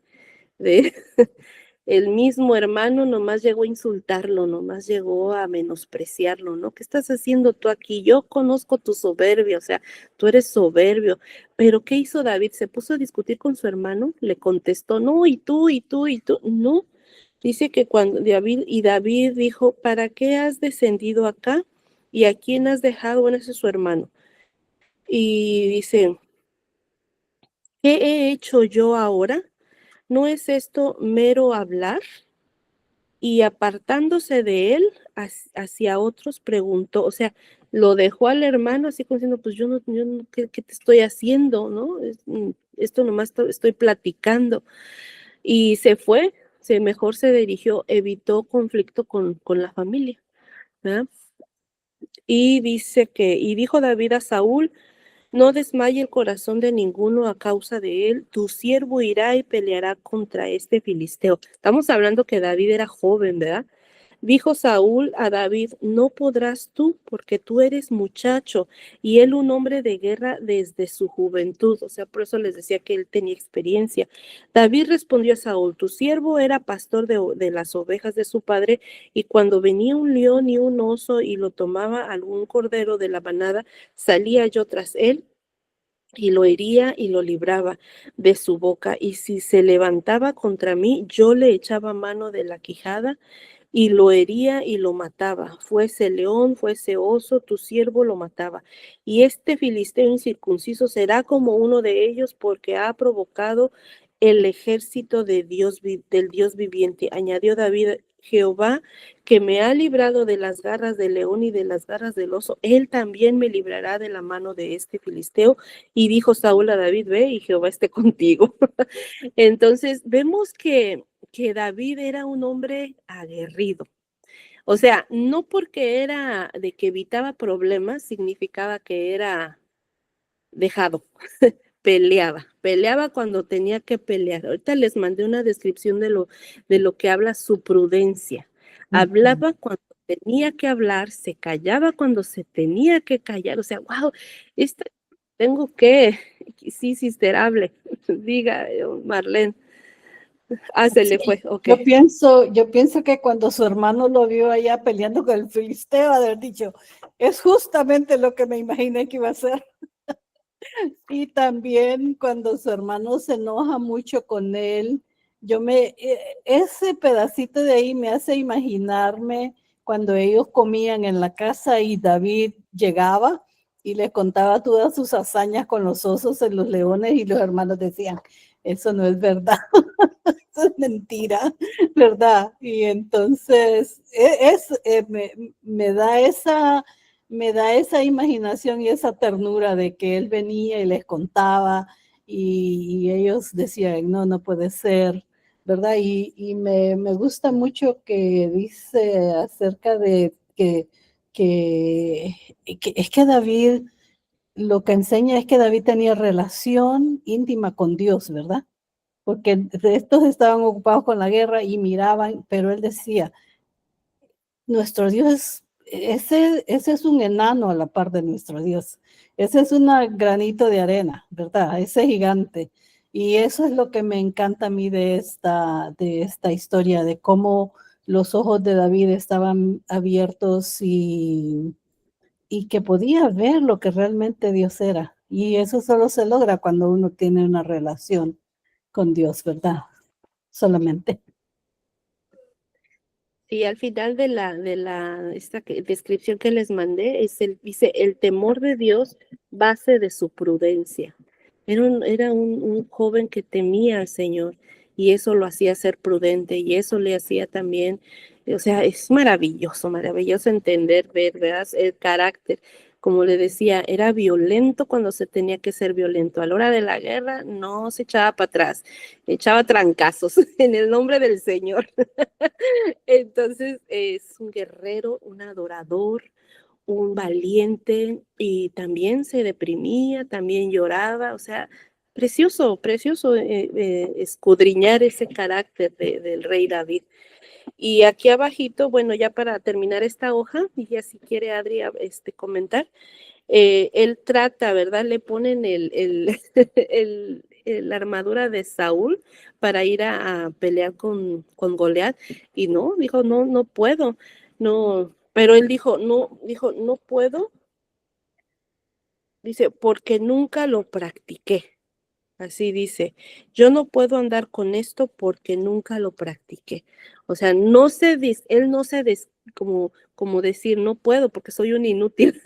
el mismo hermano nomás llegó a insultarlo, nomás llegó a menospreciarlo, ¿no? ¿Qué estás haciendo tú aquí? Yo conozco tu soberbia, o sea, tú eres soberbio. Pero ¿qué hizo David? ¿Se puso a discutir con su hermano? Le contestó, no, y tú, y tú, y tú. No, dice que cuando David dijo, ¿para qué has descendido acá? ¿Y a quién has dejado? Bueno, ese es su hermano. Y dice, ¿qué he hecho yo ahora? ¿No es esto mero hablar? Y apartándose de él hacia otros preguntó, o sea, lo dejó al hermano así como diciendo, pues yo no, ¿qué te estoy haciendo? ¿No? Esto nomás estoy platicando. Y se fue, mejor se dirigió, evitó conflicto con la familia, ¿verdad? Y y dijo David a Saúl, no desmaye el corazón de ninguno a causa de él, tu siervo irá y peleará contra este filisteo. Estamos hablando que David era joven, ¿verdad? Dijo Saúl a David, no podrás tú, porque tú eres muchacho, y él un hombre de guerra desde su juventud. O sea, por eso les decía que él tenía experiencia. David respondió a Saúl, tu siervo era pastor de las ovejas de su padre, y cuando venía un león y un oso y lo tomaba algún cordero de la manada, salía yo tras él y lo hería y lo libraba de su boca. Y si se levantaba contra mí, yo le echaba mano de la quijada y lo hería y lo mataba. Fuese león, fuese oso, tu siervo lo mataba. Y este filisteo incircunciso será como uno de ellos porque ha provocado el ejército del Dios viviente. Añadió David, Jehová, que me ha librado de las garras del león y de las garras del oso, él también me librará de la mano de este filisteo. Y dijo Saúl a David, ve y Jehová esté contigo. Entonces vemos que David era un hombre aguerrido. O sea, no porque era de que evitaba problemas, significaba que era dejado, peleaba cuando tenía que pelear. Ahorita les mandé una descripción de lo que habla su prudencia. Hablaba cuando tenía que hablar, se callaba cuando se tenía que callar. O sea, wow, tengo que, sí, sisterable, diga Marlene. Se Sí, le fue, ok. yo pienso que cuando su hermano lo vio allá peleando con el filisteo, ha de haber dicho, es justamente lo que me imaginé que iba a hacer. Y también cuando su hermano se enoja mucho con él, ese pedacito de ahí me hace imaginarme cuando ellos comían en la casa y David llegaba y les contaba todas sus hazañas con los osos y los leones y los hermanos decían, eso no es verdad, eso es mentira, ¿verdad? Y entonces me da esa imaginación y esa ternura de que él venía y les contaba y ellos decían, no, no puede ser, ¿verdad? Y me gusta mucho que dice acerca de que es que David, lo que enseña es que David tenía relación íntima con Dios, ¿verdad? Porque estos estaban ocupados con la guerra y miraban, pero él decía, nuestro Dios, ese es un enano a la par de nuestro Dios. Ese es un granito de arena, ¿verdad? Ese gigante. Y eso es lo que me encanta a mí de esta historia, de cómo los ojos de David estaban abiertos y que podía ver lo que realmente Dios era. Y eso solo se logra cuando uno tiene una relación con Dios, ¿verdad? Solamente. Y al final de descripción que les mandé, dice, el temor de Dios, base de su prudencia. Era un joven que temía al Señor y eso lo hacía ser prudente y eso le hacía también, o sea, es maravilloso, maravilloso entender, ver, ¿verdad? El carácter. Como le decía, era violento cuando se tenía que ser violento. A la hora de la guerra no se echaba para atrás, echaba trancazos en el nombre del Señor. Entonces es un guerrero, un adorador, un valiente y también se deprimía, también lloraba, o sea, precioso, precioso escudriñar ese carácter del rey David. Y aquí abajito, bueno, ya para terminar esta hoja, y ya si quiere Adri comentar, él trata, ¿verdad? Le ponen la armadura de Saúl para ir a pelear con Goliat y no, dijo, no, no puedo, no, pero él dijo, no puedo, dice, porque nunca lo practiqué. Así dice, yo no puedo andar con esto porque nunca lo practiqué. O sea, él no como decir, no puedo porque soy un inútil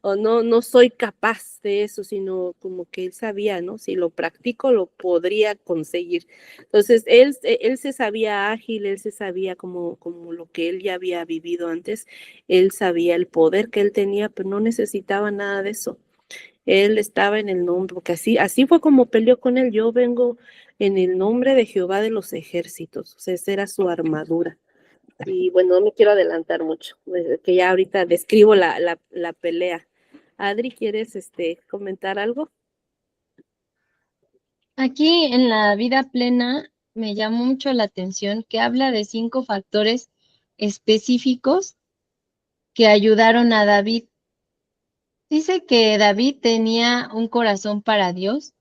o no soy capaz de eso, sino como que él sabía, ¿no? Si lo practico, lo podría conseguir. Entonces, él se sabía ágil, él se sabía como lo que él ya había vivido antes, él sabía el poder que él tenía, pero no necesitaba nada de eso. Él estaba en el nombre, porque así fue como peleó con él. Yo vengo en el nombre de Jehová de los ejércitos. O sea, esa era su armadura. Y bueno, no me quiero adelantar mucho, que ya ahorita describo la pelea. Adri, ¿quieres comentar algo? Aquí en la vida plena me llamó mucho la atención que habla de 5 factores específicos que ayudaron a David. Dice que David tenía un corazón para Dios,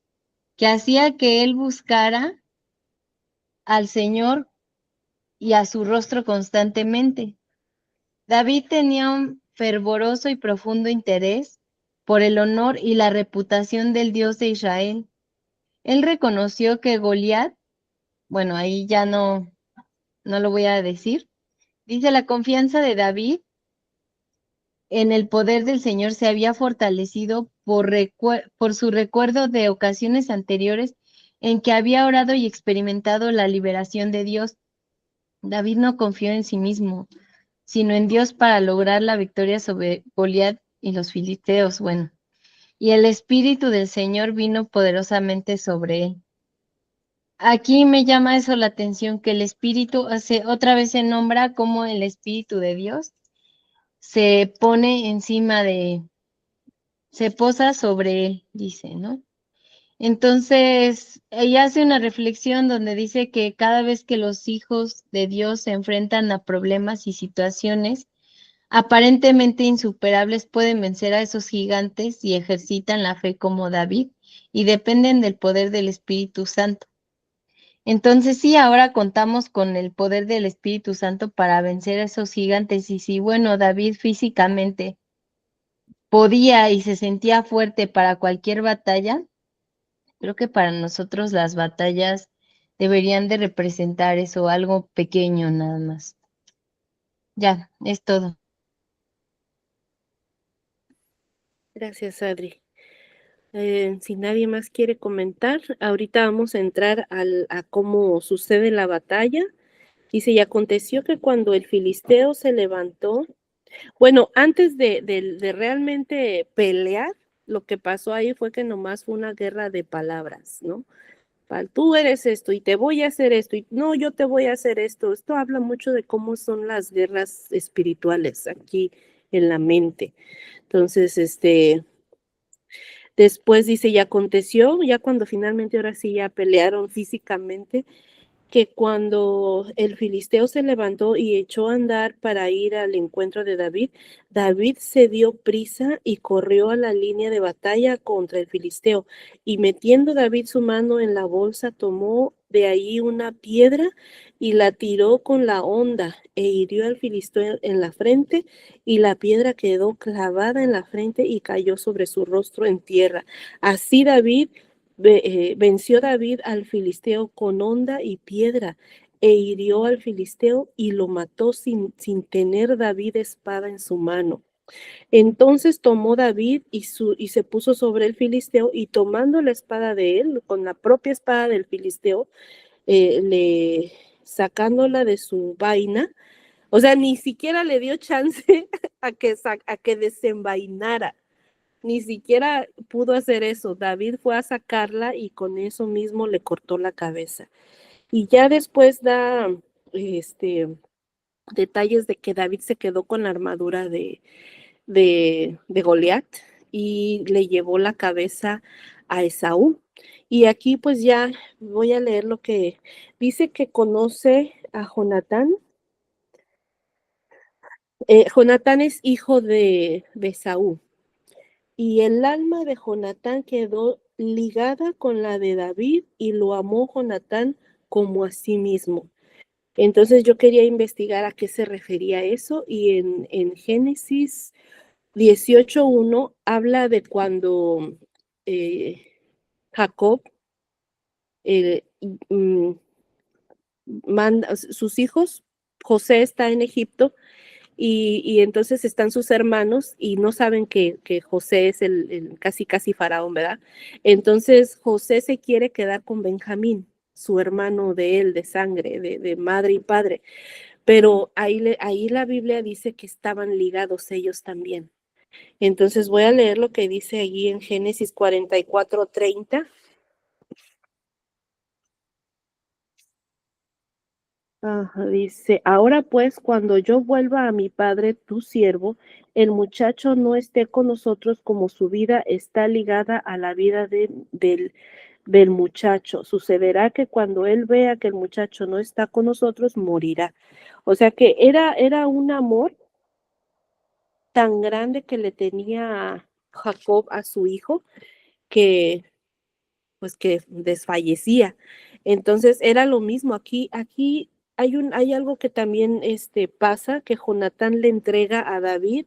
que hacía que él buscara al Señor y a su rostro constantemente. David tenía un fervoroso y profundo interés por el honor y la reputación del Dios de Israel. Él reconoció que Goliat, bueno, ahí ya no lo voy a decir, dice la confianza de David en el poder del Señor se había fortalecido por su recuerdo de ocasiones anteriores en que había orado y experimentado la liberación de Dios. David no confió en sí mismo, sino en Dios para lograr la victoria sobre Goliat y los filisteos. Bueno, y el Espíritu del Señor vino poderosamente sobre él. Aquí me llama eso la atención, que el Espíritu otra vez se nombra como el Espíritu de Dios se pone encima se posa sobre él, dice, ¿no? Entonces, ella hace una reflexión donde dice que cada vez que los hijos de Dios se enfrentan a problemas y situaciones aparentemente insuperables, pueden vencer a esos gigantes y ejercitan la fe como David y dependen del poder del Espíritu Santo. Entonces sí, ahora contamos con el poder del Espíritu Santo para vencer a esos gigantes. Y si, bueno, David físicamente podía y se sentía fuerte para cualquier batalla, creo que para nosotros las batallas deberían de representar eso, algo pequeño nada más. Ya, es todo. Gracias, Adri. Si nadie más quiere comentar, ahorita vamos a entrar a cómo sucede la batalla. Dice, y aconteció que cuando el filisteo se levantó, bueno, antes de realmente pelear, lo que pasó ahí fue que nomás fue una guerra de palabras, ¿no? Tú eres esto y te voy a hacer esto y no, yo te voy a hacer esto. Esto habla mucho de cómo son las guerras espirituales aquí en la mente. Entonces, después dice, y aconteció, ya cuando finalmente ahora sí ya pelearon físicamente, que cuando el filisteo se levantó y echó a andar para ir al encuentro de David, David se dio prisa y corrió a la línea de batalla contra el filisteo. Y metiendo David su mano en la bolsa, tomó de ahí una piedra y la tiró con la honda e hirió al filisteo en la frente, y la piedra quedó clavada en la frente y cayó sobre su rostro en tierra. Así venció David al filisteo con honda y piedra, e hirió al filisteo y lo mató sin tener David espada en su mano. Entonces tomó David y se puso sobre el filisteo, y tomando la espada de él, con la propia espada del filisteo, sacándola de su vaina, o sea, ni siquiera le dio chance a que desenvainara. Ni siquiera pudo hacer eso. David fue a sacarla y con eso mismo le cortó la cabeza. Y ya después da detalles de que David se quedó con la armadura de Goliat y le llevó la cabeza a Esaú. Y aquí pues ya voy a leer lo que dice, que conoce a Jonatán. Jonatán es hijo de Esaú. Y el alma de Jonatán quedó ligada con la de David, y lo amó Jonatán como a sí mismo. Entonces yo quería investigar a qué se refería eso, y en Génesis 18:1 habla de cuando Jacob eh, mm, manda sus hijos. José está en Egipto, y entonces están sus hermanos y no saben que José es el casi faraón, ¿verdad? Entonces José se quiere quedar con Benjamín, su hermano de él, de sangre, de madre y padre, pero ahí la Biblia dice que estaban ligados ellos también. Entonces voy a leer lo que dice allí en Génesis 44:30. Dice, ahora pues, cuando yo vuelva a mi padre, tu siervo, el muchacho no esté con nosotros, como su vida está ligada a la vida del muchacho. Sucederá que cuando él vea que el muchacho no está con nosotros, morirá. O sea que era un amor tan grande que le tenía Jacob a su hijo, que pues que desfallecía. Entonces era lo mismo aquí hay algo que también pasa, que Jonatán le entrega a David,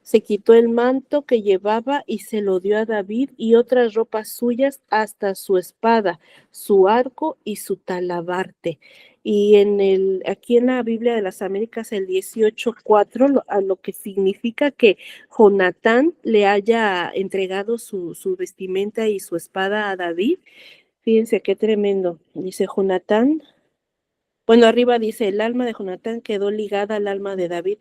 se quitó el manto que llevaba y se lo dio a David, y otras ropas suyas, hasta su espada, su arco y su talabarte. Y aquí en la Biblia de las Américas, el 18:4, a lo que significa que Jonatán le haya entregado su vestimenta y su espada a David. Fíjense qué tremendo. Dice Jonatán. Bueno, arriba dice, el alma de Jonatán quedó ligada al alma de David.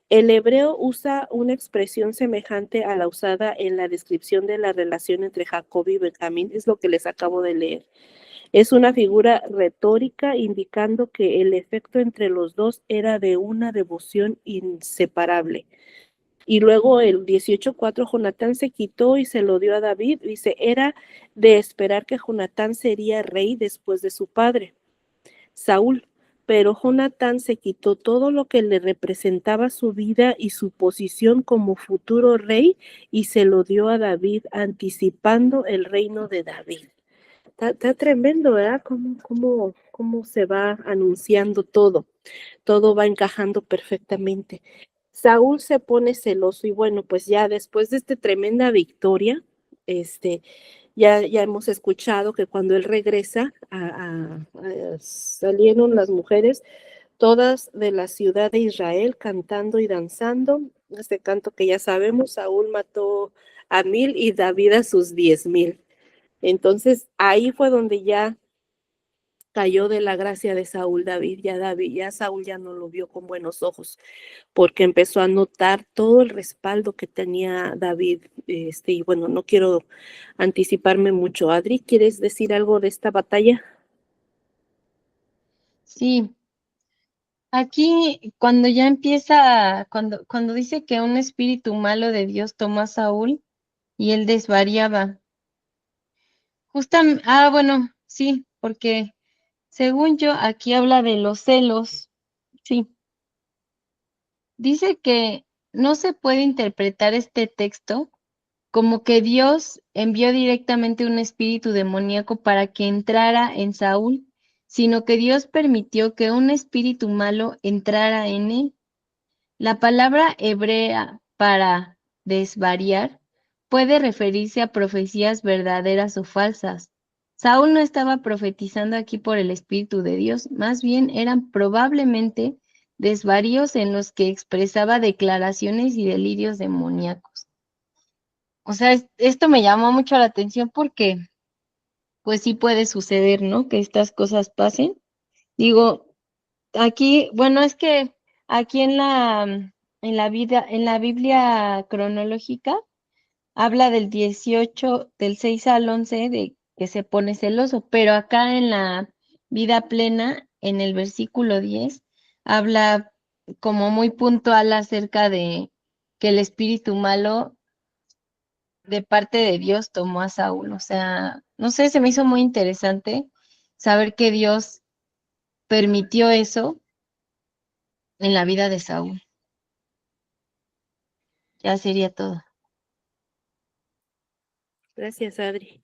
El hebreo usa una expresión semejante a la usada en la descripción de la relación entre Jacob y Benjamín, es lo que les acabo de leer. Es una figura retórica indicando que el efecto entre los dos era de una devoción inseparable. Y luego el 18:4, Jonatán se quitó y se lo dio a David. Dice, era de esperar que Jonatán sería rey después de su padre, Saúl. Pero Jonatán se quitó todo lo que le representaba su vida y su posición como futuro rey y se lo dio a David, anticipando el reino de David. Está tremendo, ¿verdad? Cómo se va anunciando todo. Todo va encajando perfectamente. Saúl se pone celoso y bueno, pues ya después de esta tremenda victoria, ya hemos escuchado que cuando él regresa, salieron las mujeres todas de la ciudad de Israel cantando y danzando. Este canto que ya sabemos, Saúl mató a 1000 y David a sus 10,000. Entonces ahí fue donde ya cayó de la gracia de Saúl David, ya Saúl ya no lo vio con buenos ojos, porque empezó a notar todo el respaldo que tenía David, y bueno, no quiero anticiparme mucho. Adri, ¿quieres decir algo de esta batalla? Sí, aquí cuando ya empieza, cuando dice que un espíritu malo de Dios tomó a Saúl y él desvariaba. Bueno, sí, porque según yo aquí habla de los celos. Sí, dice que no se puede interpretar este texto como que Dios envió directamente un espíritu demoníaco para que entrara en Saúl, sino que Dios permitió que un espíritu malo entrara en él. La palabra hebrea para desvariar puede referirse a profecías verdaderas o falsas. Saúl no estaba profetizando aquí por el Espíritu de Dios, más bien eran probablemente desvaríos en los que expresaba declaraciones y delirios demoníacos. O sea, esto me llamó mucho la atención porque, pues sí puede suceder, ¿no? Que estas cosas pasen. Digo, aquí, bueno, es que aquí en la Biblia cronológica, habla del 18, del 6 al 11, de que se pone celoso, pero acá en la vida plena, en el versículo 10, habla como muy puntual acerca de que el espíritu malo de parte de Dios tomó a Saúl. O sea, no sé, se me hizo muy interesante saber que Dios permitió eso en la vida de Saúl. Ya sería todo. Gracias, Adri.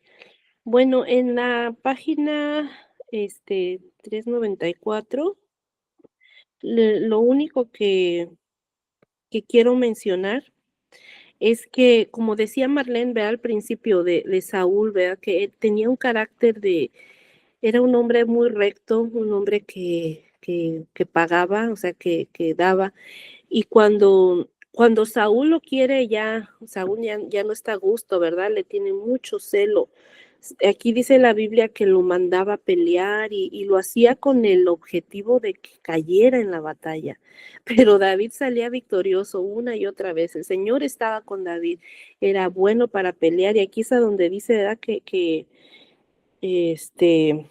Bueno, en la página 394, lo único que quiero mencionar es que, como decía Marlene, vea al principio de Saúl, vea que él tenía un carácter era un hombre muy recto, un hombre que pagaba, o sea, que daba. Y cuando Saúl lo quiere, Saúl ya no está a gusto, ¿verdad? Le tiene mucho celo. Aquí dice la Biblia que lo mandaba a pelear y lo hacía con el objetivo de que cayera en la batalla. Pero David salía victorioso una y otra vez. El Señor estaba con David, era bueno para pelear. Y aquí es a donde dice, ¿verdad? Este,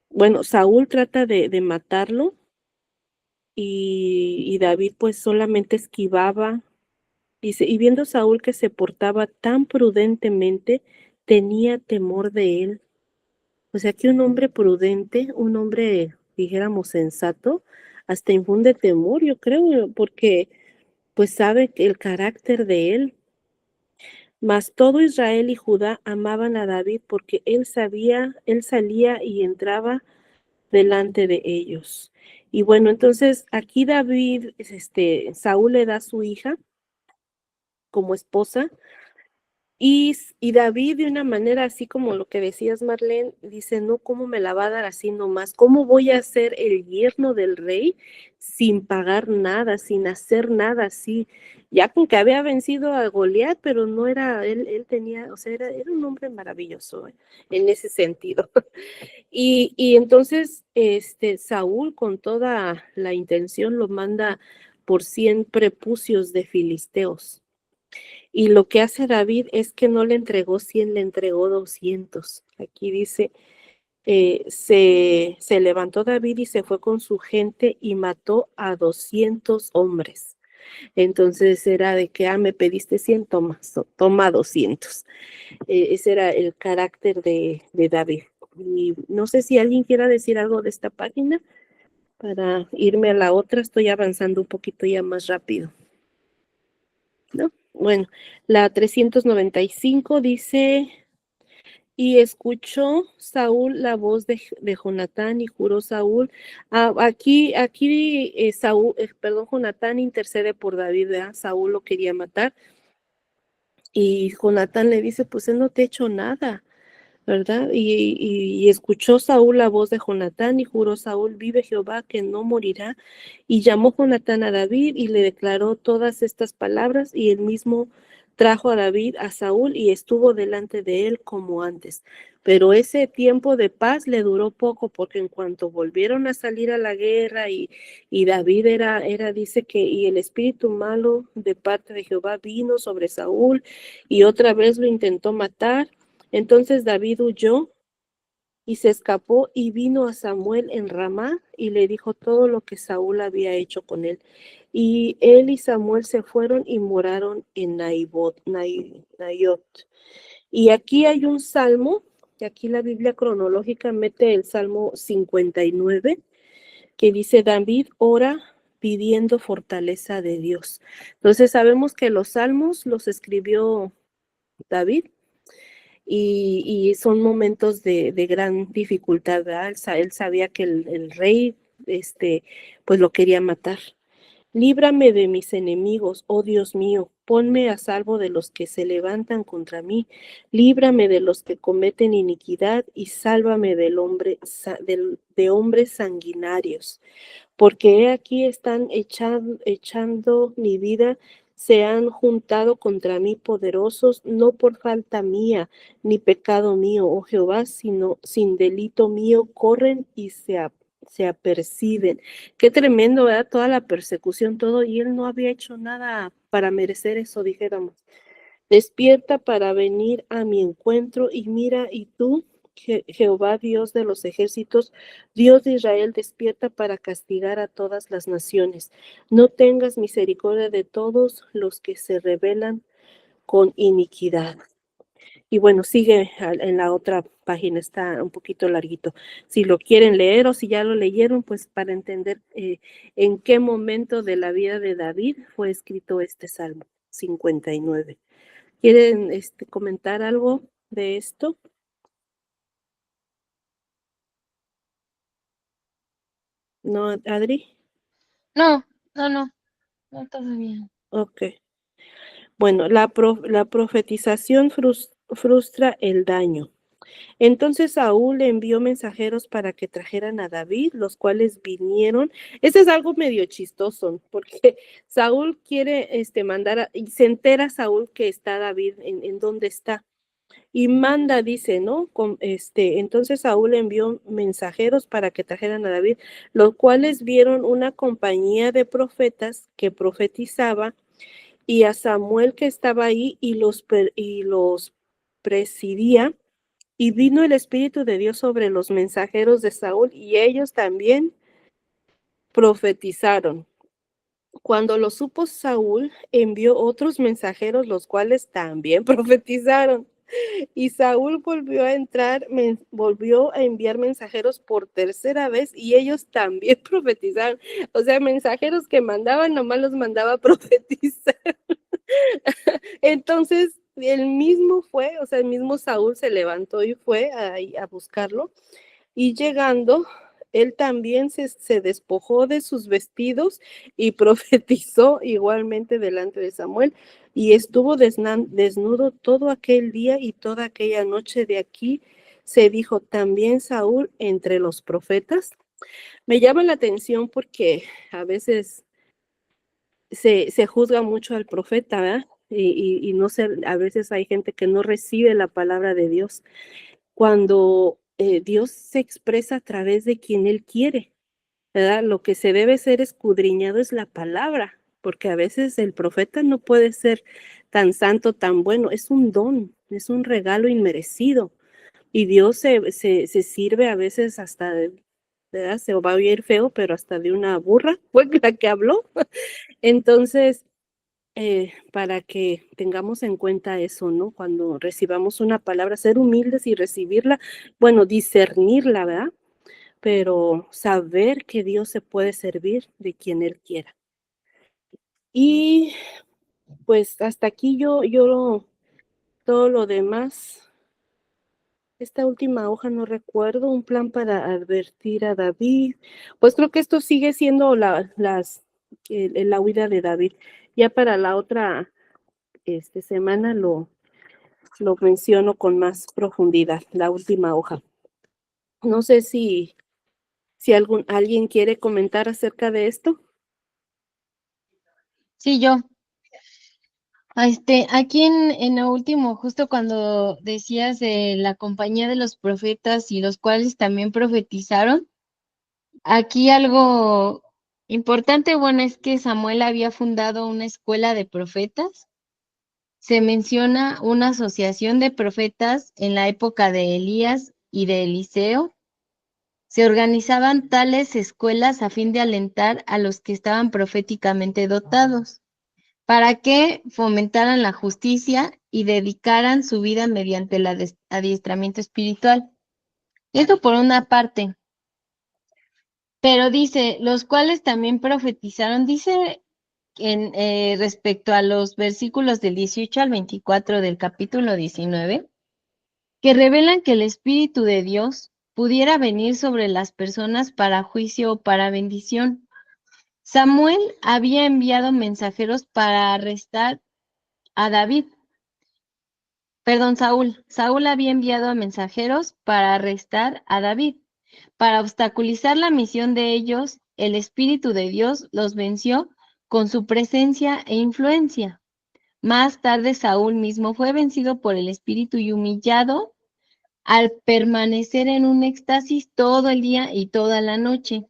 bueno, Saúl trata de matarlo y David pues solamente esquivaba. Dice, y viendo Saúl que se portaba tan prudentemente, tenía temor de él. O sea que un hombre prudente, un hombre, dijéramos, sensato, hasta infunde temor, yo creo, porque pues sabe que el carácter de él. Mas todo Israel y Judá amaban a David porque él salía y entraba delante de ellos. Y bueno, entonces aquí David, Saúl le da a su hija como esposa. Y David, de una manera así como lo que decías, Marlene, dice, no, ¿cómo me la va a dar así nomás? ¿Cómo voy a ser el yerno del rey sin pagar nada, sin hacer nada así? Ya con que había vencido a Goliat, pero no era, él tenía, o sea, era un hombre maravilloso, en ese sentido. Y entonces, Saúl, con toda la intención, lo manda por 100 prepucios de filisteos. Y lo que hace David es que no le entregó 100, le entregó 200. Aquí dice se levantó David y se fue con su gente y mató a 200 hombres. Entonces era de que, me pediste 100, toma 200. Ese era el carácter de David. Y no sé si alguien quiera decir algo de esta página para irme a la otra. Estoy avanzando un poquito ya más rápido, ¿no? Bueno, la 395 dice: y escuchó Saúl la voz de Jonatán y juró Saúl. Aquí Saúl, perdón, Jonatán intercede por David, ¿verdad? Saúl lo quería matar y Jonatán le dice, pues él no te ha hecho nada, ¿verdad? Y escuchó Saúl la voz de Jonatán y juró Saúl, vive Jehová que no morirá. Y llamó Jonatán a David y le declaró todas estas palabras y él mismo trajo a David a Saúl y estuvo delante de él como antes. Pero ese tiempo de paz le duró poco porque en cuanto volvieron a salir a la guerra y David dice que, y el espíritu malo de parte de Jehová vino sobre Saúl y otra vez lo intentó matar. Entonces David huyó y se escapó y vino a Samuel en Ramá y le dijo todo lo que Saúl había hecho con él. Y él y Samuel se fueron y moraron en Naiot. Y aquí hay un salmo, que aquí la Biblia cronológica mete el Salmo 59, que dice: David ora pidiendo fortaleza de Dios. Entonces sabemos que los salmos los escribió David. Y son momentos de gran dificultad, ¿verdad? Él sabía que el rey, pues lo quería matar. Líbrame de mis enemigos, oh Dios mío, ponme a salvo de los que se levantan contra mí, líbrame de los que cometen iniquidad y sálvame de hombres sanguinarios, porque he aquí están echando mi vida, se han juntado contra mí poderosos, no por falta mía, ni pecado mío, oh Jehová, sino sin delito mío, corren y se aperciben. Qué tremendo, ¿verdad? Toda la persecución, todo, y él no había hecho nada para merecer eso, dijéramos. Despierta para venir a mi encuentro y mira, y tú, Jehová, Dios de los ejércitos, Dios de Israel, despierta para castigar a todas las naciones. No tengas misericordia de todos los que se rebelan con iniquidad. Y bueno, sigue en la otra página, está un poquito larguito. Si lo quieren leer o si ya lo leyeron, pues para entender en qué momento de la vida de David fue escrito este Salmo 59. ¿Quieren comentar algo de esto? ¿No, Adri? No, todavía. Ok. Bueno, la profetización frustra el daño. Entonces Saúl le envió mensajeros para que trajeran a David, los cuales vinieron. Este es algo medio chistoso, porque Saúl quiere mandar, y se entera Saúl que está David, en dónde está. Y manda, dice, ¿no? Entonces Saúl envió mensajeros para que trajeran a David, los cuales vieron una compañía de profetas que profetizaba y a Samuel que estaba ahí y los presidía. Y vino el Espíritu de Dios sobre los mensajeros de Saúl y ellos también profetizaron. Cuando lo supo Saúl, envió otros mensajeros, los cuales también profetizaron. Y Saúl volvió a enviar mensajeros por tercera vez y ellos también profetizaron. O sea, mensajeros que mandaban, nomás los mandaba a profetizar. Entonces, el mismo Saúl se levantó y fue a buscarlo. Y llegando, él también se despojó de sus vestidos y profetizó igualmente delante de Samuel. Y estuvo desnudo todo aquel día y toda aquella noche. De aquí se dijo también Saúl entre los profetas. Me llama la atención porque a veces se juzga mucho al profeta, ¿verdad? Y no sé, a veces hay gente que no recibe la palabra de Dios. Cuando Dios se expresa a través de quien Él quiere, ¿verdad? Lo que se debe ser escudriñado es la palabra, porque a veces el profeta no puede ser tan santo, tan bueno, es un don, es un regalo inmerecido, Y Dios se sirve a veces hasta de, ¿verdad? Se va a oír feo, pero hasta de una burra fue la que habló. Entonces, para que tengamos en cuenta eso, ¿no? Cuando recibamos una palabra, ser humildes y recibirla, bueno, discernirla, ¿verdad? Pero saber que Dios se puede servir de quien Él quiera. Y pues hasta aquí yo todo lo demás, esta última hoja no recuerdo, un plan para advertir a David. Pues creo que esto sigue siendo la huida de David. Ya para la otra semana lo menciono con más profundidad, la última hoja. No sé si alguien quiere comentar acerca de esto. Sí, yo. Aquí en lo último, justo cuando decías de la compañía de los profetas y los cuales también profetizaron, aquí algo importante, bueno, es que Samuel había fundado una escuela de profetas. Se menciona una asociación de profetas en la época de Elías y de Eliseo. Se organizaban tales escuelas a fin de alentar a los que estaban proféticamente dotados, para que fomentaran la justicia y dedicaran su vida mediante el adiestramiento espiritual. Eso por una parte. Pero dice, los cuales también profetizaron, dice respecto a los versículos del 18 al 24 del capítulo 19, que revelan que el Espíritu de Dios pudiera venir sobre las personas para juicio o para bendición. Samuel había enviado mensajeros para arrestar a David. Perdón, Saúl. Saúl había enviado a mensajeros para arrestar a David. Para obstaculizar la misión de ellos, el Espíritu de Dios los venció con su presencia e influencia. Más tarde, Saúl mismo fue vencido por el Espíritu y humillado al permanecer en un éxtasis todo el día y toda la noche.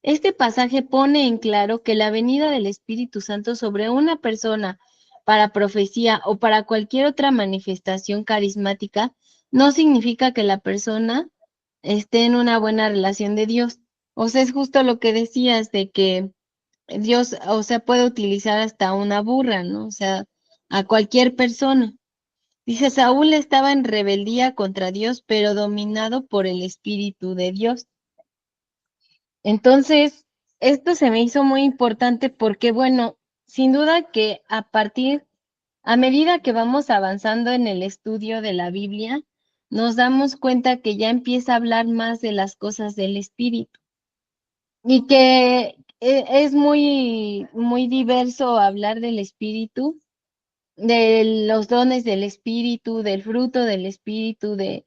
Este pasaje pone en claro que la venida del Espíritu Santo sobre una persona para profecía o para cualquier otra manifestación carismática no significa que la persona esté en una buena relación de Dios. O sea, es justo lo que decías de que Dios, o sea, puede utilizar hasta una burra, ¿no? O sea, a cualquier persona. Dice, Saúl estaba en rebeldía contra Dios, pero dominado por el Espíritu de Dios. Entonces, esto se me hizo muy importante porque, bueno, sin duda que a medida que vamos avanzando en el estudio de la Biblia, nos damos cuenta que ya empieza a hablar más de las cosas del Espíritu y que es muy, muy diverso hablar del Espíritu, de los dones del Espíritu, del fruto del Espíritu, de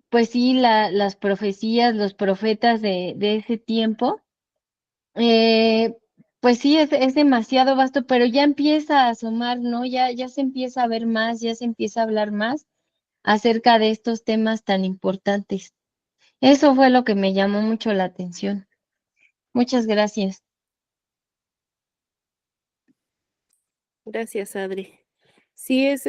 pues sí, las profecías, los profetas de ese tiempo. Eh, pues sí, es demasiado vasto, pero ya empieza a asomar, ¿no? Ya se empieza a ver más, ya se empieza a hablar más acerca de estos temas tan importantes. Eso fue lo que me llamó mucho la atención. Muchas gracias. Gracias, Adri. Sí, es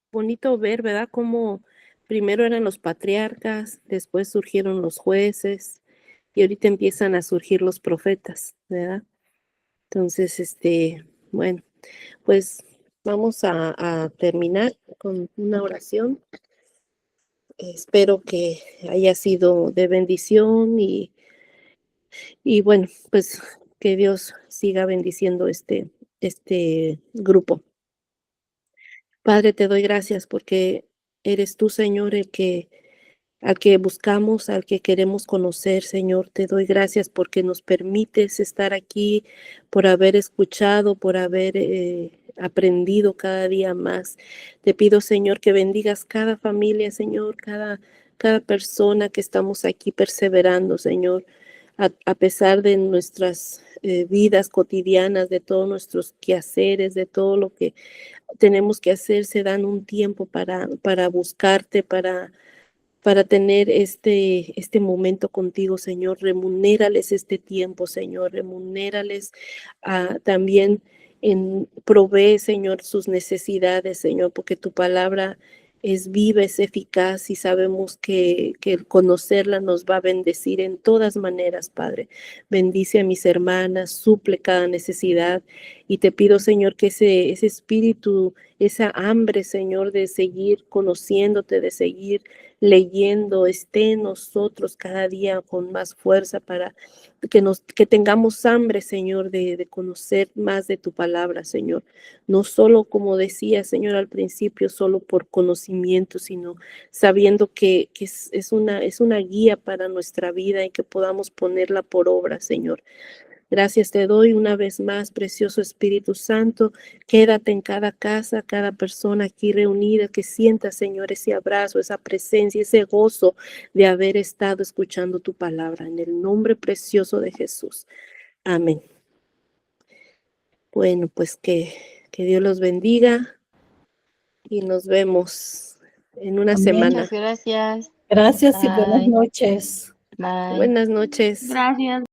bonito ver, ¿verdad? Cómo primero eran los patriarcas, después surgieron los jueces y ahorita empiezan a surgir los profetas, ¿verdad? Entonces, bueno, pues vamos a terminar con una oración. Espero que haya sido de bendición y bueno, pues que Dios siga bendiciendo este grupo. Padre, te doy gracias porque eres tú, Señor, al que buscamos, al que queremos conocer, Señor. Te doy gracias porque nos permites estar aquí, por haber escuchado, por haber aprendido cada día más. Te pido, Señor, que bendigas cada familia, Señor, cada persona que estamos aquí perseverando, Señor, a pesar de nuestras vidas cotidianas, de todos nuestros quehaceres, de todo lo que tenemos que hacer, se dan un tiempo para buscarte, para tener este momento contigo, Señor. Remunérales este tiempo, Señor. Remunérales también provee, Señor, sus necesidades, Señor, porque tu palabra es viva, es eficaz y sabemos que el conocerla nos va a bendecir en todas maneras, Padre. Bendice a mis hermanas, suple cada necesidad y te pido, Señor, que ese espíritu, esa hambre, Señor, de seguir conociéndote, de seguir leyendo, esté en nosotros cada día con más fuerza para que tengamos hambre, Señor, de conocer más de tu palabra, Señor. No solo, como decía, Señor, al principio, solo por conocimiento, sino sabiendo que es una guía para nuestra vida y que podamos ponerla por obra, Señor. Gracias te doy una vez más, precioso Espíritu Santo. Quédate en cada casa, cada persona aquí reunida, que sienta, Señor, ese abrazo, esa presencia, ese gozo de haber estado escuchando tu palabra. En el nombre precioso de Jesús. Amén. Bueno, pues que Dios los bendiga y nos vemos en una Amén. semana. Muchas gracias. Gracias y buenas Bye. noches. Bye. Buenas noches. Gracias.